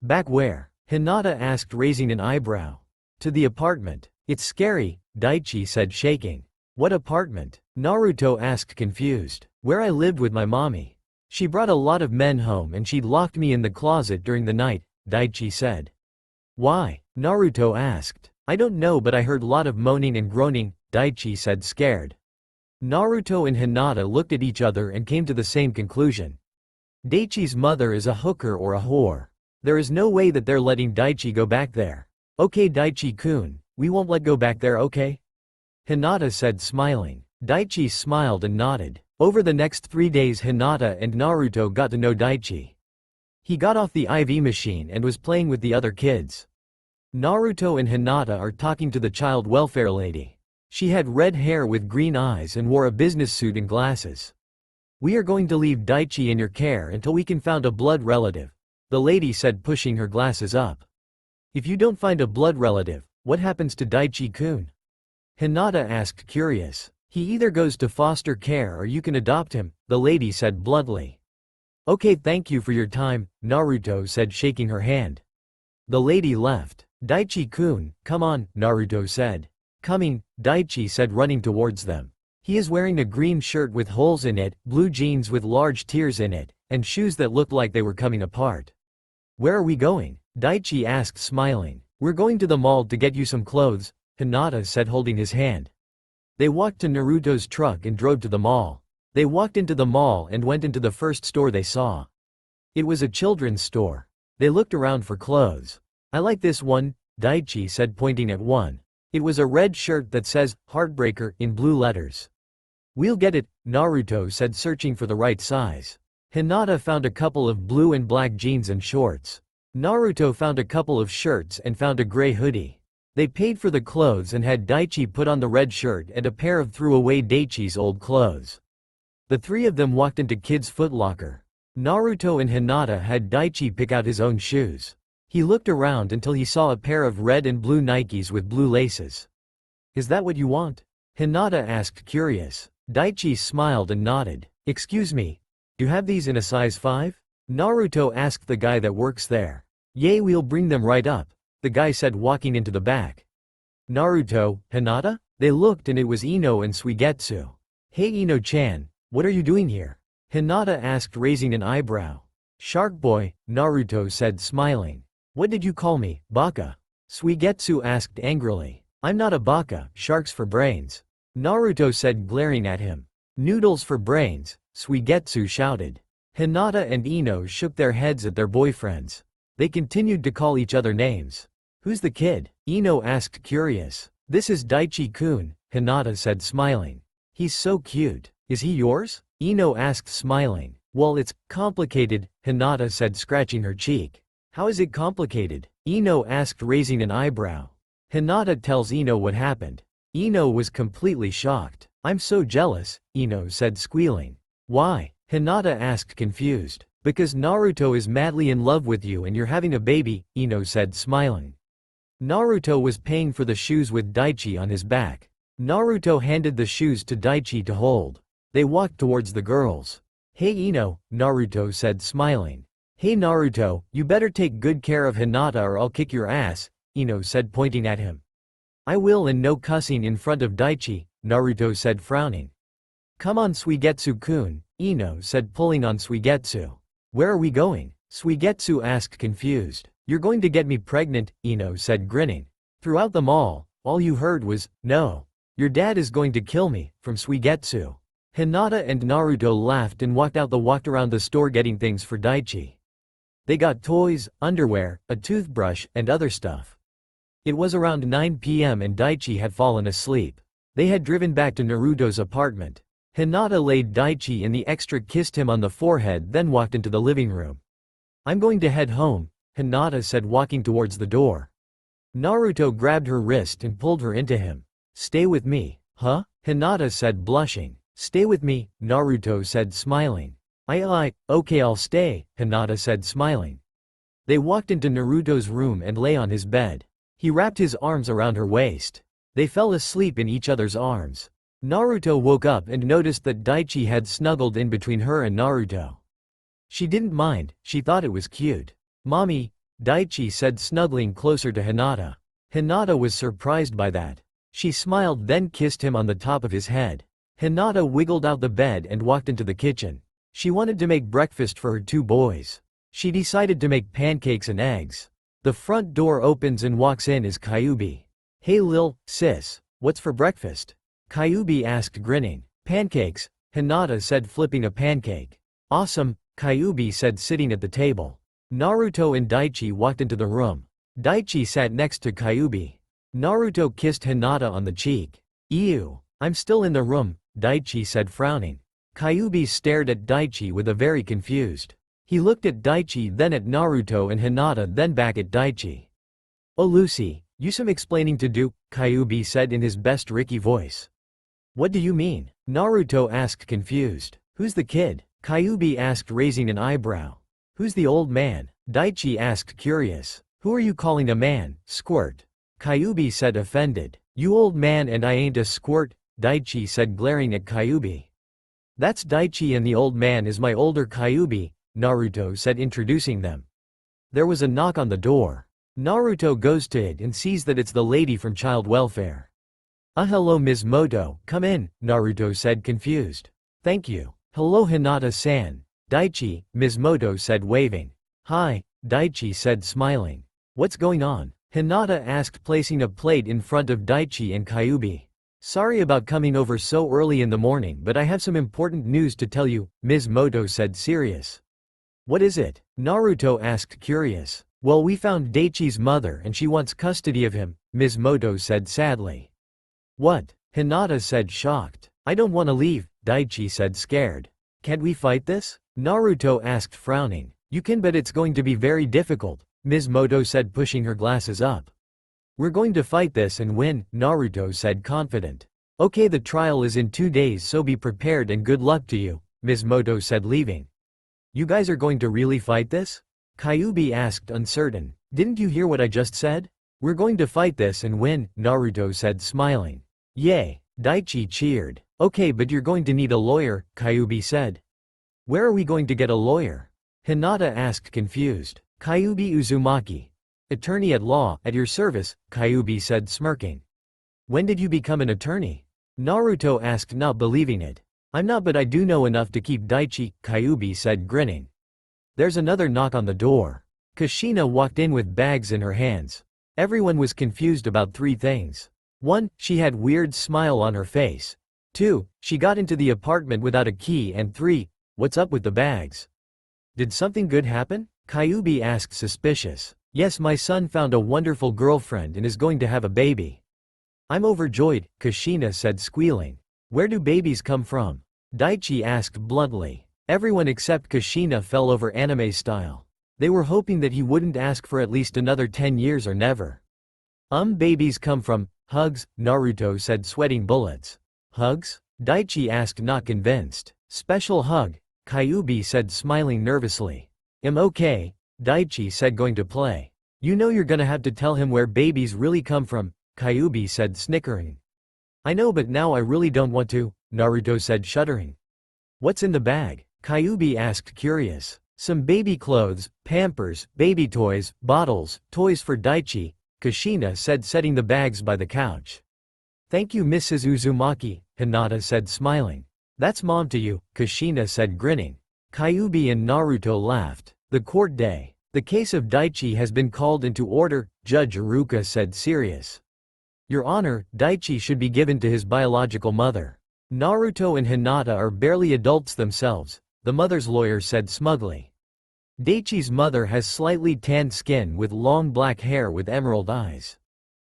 Speaker 1: "Back where?" Hinata asked, raising an eyebrow. "To the apartment. It's scary," Daichi said, shaking. "What apartment?" Naruto asked, confused. "Where I lived with my mommy. She brought a lot of men home and she'd locked me in the closet during the night," Daichi said. "Why?" Naruto asked. "I don't know, but I heard lot of moaning and groaning," Daichi said, scared. Naruto and Hinata looked at each other and came to the same conclusion. Daichi's mother is a hooker or a whore. There is no way that they're letting Daichi go back there. "Okay, Daichi-kun, we won't let go back there, okay?" Hinata said, smiling. Daichi smiled and nodded. Over the next 3 days, Hinata and Naruto got to know Daichi. He got off the IV machine and was playing with the other kids. Naruto and Hinata are talking to the child welfare lady. She had red hair with green eyes and wore a business suit and glasses. "We are going to leave Daichi in your care until we can find a blood relative," the lady said, pushing her glasses up. "If you don't find a blood relative, what happens to Daichi-kun?" Hinata asked, curious. "He either goes to foster care or you can adopt him," the lady said bluntly. "Okay, thank you for your time," Naruto said, shaking her hand. The lady left. "Daichi-kun, come on," Naruto said. "Coming," Daichi said, running towards them. He is wearing a green shirt with holes in it, blue jeans with large tears in it, and shoes that looked like they were coming apart. "Where are we going?" Daichi asked, smiling. "We're going to the mall to get you some clothes," Hinata said, holding his hand. They walked to Naruto's truck and drove to the mall. They walked into the mall and went into the first store they saw. It was a children's store. They looked around for clothes. "I like this one," Daichi said, pointing at one. It was a red shirt that says, "Heartbreaker," in blue letters. "We'll get it," Naruto said, searching for the right size. Hinata found a couple of blue and black jeans and shorts. Naruto found a couple of shirts and found a gray hoodie. They paid for the clothes and had Daichi put on the red shirt and a pair of threw away Daichi's old clothes. The three of them walked into Kid's Foot Locker. Naruto and Hinata had Daichi pick out his own shoes. He looked around until he saw a pair of red and blue Nikes with blue laces. "Is that what you want?" Hinata asked, curious. Daichi smiled and nodded. "Excuse me, do you have these in a size 5? Naruto asked the guy that works there. "Yay, we'll bring them right up," the guy said, walking into the back. "Naruto, Hinata?" They looked and it was Ino and Suigetsu. "Hey Ino-chan, what are you doing here?" Hinata asked, raising an eyebrow. "Shark boy," Naruto said, smiling. "What did you call me, baka?" Suigetsu asked angrily. "I'm not a baka, sharks for brains," Naruto said, glaring at him. "Noodles for brains," Suigetsu shouted. Hinata and Ino shook their heads at their boyfriends. They continued to call each other names. "Who's the kid?" Ino asked, curious. "This is Daichi-kun," Hinata said, smiling. "He's so cute. Is he yours?" Ino asked, smiling. "Well, it's complicated," Hinata said, scratching her cheek. "How is it complicated?" Ino asked, raising an eyebrow. Hinata tells Ino what happened. Ino was completely shocked. "I'm so jealous," Ino said, squealing. "Why?" Hinata asked, confused. "Because Naruto is madly in love with you and you're having a baby," Ino said, smiling. Naruto was paying for the shoes with Daichi on his back. Naruto handed the shoes to Daichi to hold. They walked towards the girls. "Hey Ino," Naruto said, smiling. "Hey Naruto, you better take good care of Hinata or I'll kick your ass," Ino said, pointing at him. "I will, and no cussing in front of Daichi," Naruto said, frowning. "Come on Suigetsu-kun," Ino said, pulling on Suigetsu. Where are we going? Suigetsu asked, confused. You're going to get me pregnant, Ino said, grinning. Throughout the mall, all you heard was, no. Your dad is going to kill me, from Suigetsu. Hinata and Naruto laughed and walked around the store getting things for Daichi. They got toys, underwear, a toothbrush, and other stuff. It was around 9 p.m. and Daichi had fallen asleep. They had driven back to Naruto's apartment. Hinata laid Daichi in the extra, kissed him on the forehead, then walked into the living room. I'm going to head home, Hinata said, walking towards the door. Naruto grabbed her wrist and pulled her into him. Stay with me, huh? Hinata said, blushing. Stay with me, Naruto said, smiling. Okay, I'll stay, Hinata said, smiling. They walked into Naruto's room and lay on his bed. He wrapped his arms around her waist. They fell asleep in each other's arms. Naruto woke up and noticed that Daichi had snuggled in between her and Naruto. She didn't mind, she thought it was cute. Mommy, Daichi said, snuggling closer to Hinata. Hinata was surprised by that. She smiled, then kissed him on the top of his head. Hinata wiggled out the bed and walked into the kitchen. She wanted to make breakfast for her two boys. She decided to make pancakes and eggs. The front door opens and walks in is Kyubi. Hey Lil, sis, what's for breakfast? Kyubi asked, grinning. Pancakes, Hinata said, flipping a pancake. Awesome, Kyubi said, sitting at the table. Naruto and Daichi walked into the room. Daichi sat next to Kyubi. Naruto kissed Hinata on the cheek. Ew, I'm still in the room, Daichi said, frowning. Kyubi stared at Daichi with a very confused. He looked at Daichi, then at Naruto and Hinata, then back at Daichi. Oh Lucy, you some explaining to do, Kyubi said in his best Ricky voice. What do you mean? Naruto asked, confused. Who's the kid? Kyubi asked, raising an eyebrow. Who's the old man? Daichi asked, curious. Who are you calling a man, squirt? Kyubi said, offended. You old man and I ain't a squirt, Daichi said, glaring at Kyubi. That's Daichi and the old man is my older Kyubi, Naruto said, introducing them. There was a knock on the door. Naruto goes to it and sees that it's the lady from child welfare. Hello Ms. Moto, come in, Naruto said, confused. Thank you. Hello Hinata-san. Daichi, Ms. Moto said, waving. Hi, Daichi said, smiling. What's going on? Hinata asked, placing a plate in front of Daichi and Kyubi. Sorry about coming over so early in the morning, but I have some important news to tell you, Ms. Moto said, serious. What is it? Naruto asked, curious. Well, we found Daichi's mother and she wants custody of him, Ms. Moto said sadly. What? Hinata said, shocked. I don't want to leave, Daichi said, scared. Can't we fight this? Naruto asked, frowning. You can, but it's going to be very difficult, Ms. Moto said, pushing her glasses up. We're going to fight this and win, Naruto said, confident. Okay, the trial is in 2 days, so be prepared and good luck to you, Ms. Moto said, leaving. You guys are going to really fight this? Kyubi asked, uncertain. Didn't you hear what I just said? We're going to fight this and win, Naruto said, smiling. Yay, Daichi cheered. Okay, but you're going to need a lawyer, Kyubi said. Where are we going to get a lawyer? Hinata asked, confused. Kyubi Uzumaki. Attorney at law, at your service, Kyubi said, smirking. When did you become an attorney? Naruto asked, not believing it. I'm not, but I do know enough to keep Daichi, Kyubi said, grinning. There's another knock on the door. Kushina walked in with bags in her hands. Everyone was confused about 3 things. 1, she had weird smile on her face. 2, she got into the apartment without a key, and 3, what's up with the bags? Did something good happen? Kyubi asked, suspicious. Yes, my son found a wonderful girlfriend and is going to have a baby. I'm overjoyed, Kushina said, squealing. Where do babies come from? Daichi asked bluntly. Everyone except Kushina fell over anime style. They were hoping that he wouldn't ask for at least another 10 years or never. Babies come from hugs, Naruto said, sweating bullets. Hugs? Daichi asked, not convinced. Special hug, Kyubi said, smiling nervously. Okay, Daichi said, going to play. You know you're gonna have to tell him where babies really come from, Kyubi said, snickering. I know, but now I really don't want to, Naruto said, shuddering. What's in the bag? Kyubi asked, curious. Some baby clothes, Pampers, baby toys, bottles, toys for Daichi, Kushina said, setting the bags by the couch. Thank you Mrs. Uzumaki, Hinata said, smiling. That's mom to you, Kushina said grinning. Kyuubi and Naruto laughed. The court day. The case of Daichi has been called into order, Judge Iruka said serious. Your Honor, Daichi should be given to his biological mother. Naruto and Hinata are barely adults themselves, the mother's lawyer said smugly. Daichi's mother has slightly tanned skin with long black hair with emerald eyes.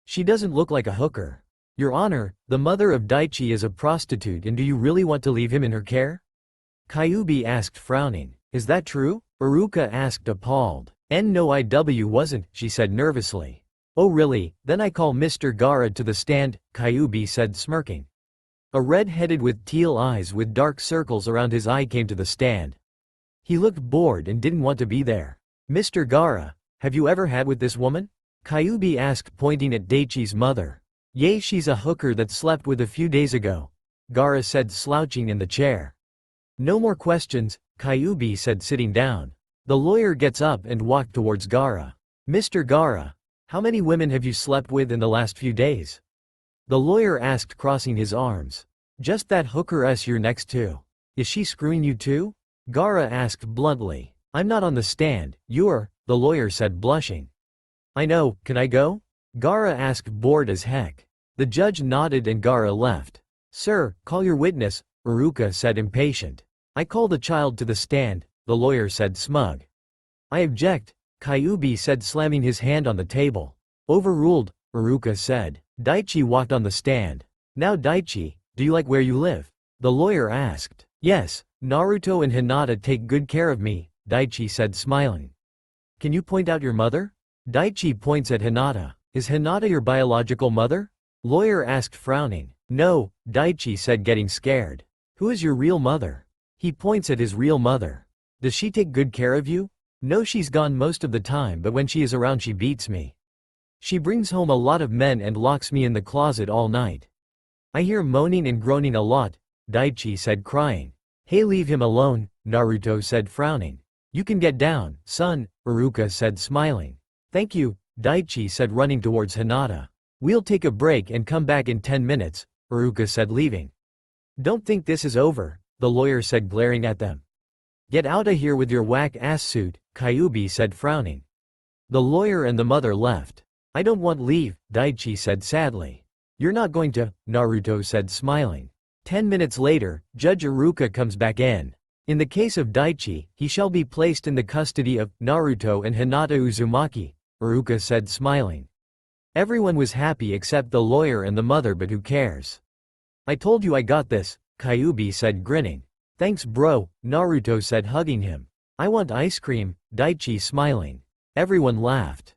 Speaker 1: She doesn't look like a hooker. Your Honor, the mother of Daichi is a prostitute, and do you really want to leave him in her care? Kyuubi asked frowning. Is that true? Iruka asked appalled. No, I wasn't, she said nervously. Oh really, then I call Mr. Gaara to the stand, Kyuubi said smirking. A red-headed with teal eyes with dark circles around his eye came to the stand. He looked bored and didn't want to be there. Mr. Gaara, have you ever had with this woman? Kyuubi asked pointing at Daichi's mother. Yay, she's a hooker that slept with a few days ago, Gaara said slouching in the chair. No more questions, Kyuubi said sitting down. The lawyer gets up and walked towards Gaara. Mr. Gaara, how many women have you slept with in the last few days? The lawyer asked crossing his arms. Just that hooker you're next to. Is she screwing you too? Gaara asked bluntly. I'm not on the stand, you're, the lawyer said blushing. I know, can I go? Gaara asked bored as heck. The judge nodded and Gaara left. Sir, call your witness, Iruka said impatient. I call the child to the stand, the lawyer said smug. I object, Kyuubi said slamming his hand on the table. Overruled, Iruka said. Daichi walked on the stand. Now Daichi, do you like where you live? The lawyer asked. Yes, Naruto and Hinata take good care of me, Daichi said smiling. Can you point out your mother? Daichi points at Hinata. Is Hinata your biological mother? Lawyer asked frowning. No, Daichi said getting scared. Who is your real mother? He points at his real mother. Does she take good care of you? No, she's gone most of the time, but when she is around she beats me. She brings home a lot of men and locks me in the closet all night. I hear moaning and groaning a lot, Daichi said crying. Hey, leave him alone, Naruto said frowning. You can get down, son, Iruka said smiling. Thank you, Daichi said running towards Hinata. We'll take a break and come back in 10 minutes, Iruka said leaving. Don't think this is over, the lawyer said glaring at them. Get outta here with your whack-ass suit, Kyuubi said frowning. The lawyer and the mother left. I don't want leave, Daichi said sadly. You're not going to, Naruto said smiling. 10 minutes later, Judge Iruka comes back in. In the case of Daichi, he shall be placed in the custody of Naruto and Hinata Uzumaki, Iruka said smiling. Everyone was happy except the lawyer and the mother, but who cares? I told you I got this, Kyuubi said grinning. Thanks bro, Naruto said hugging him. I want ice cream, Daichi smiling. Everyone laughed.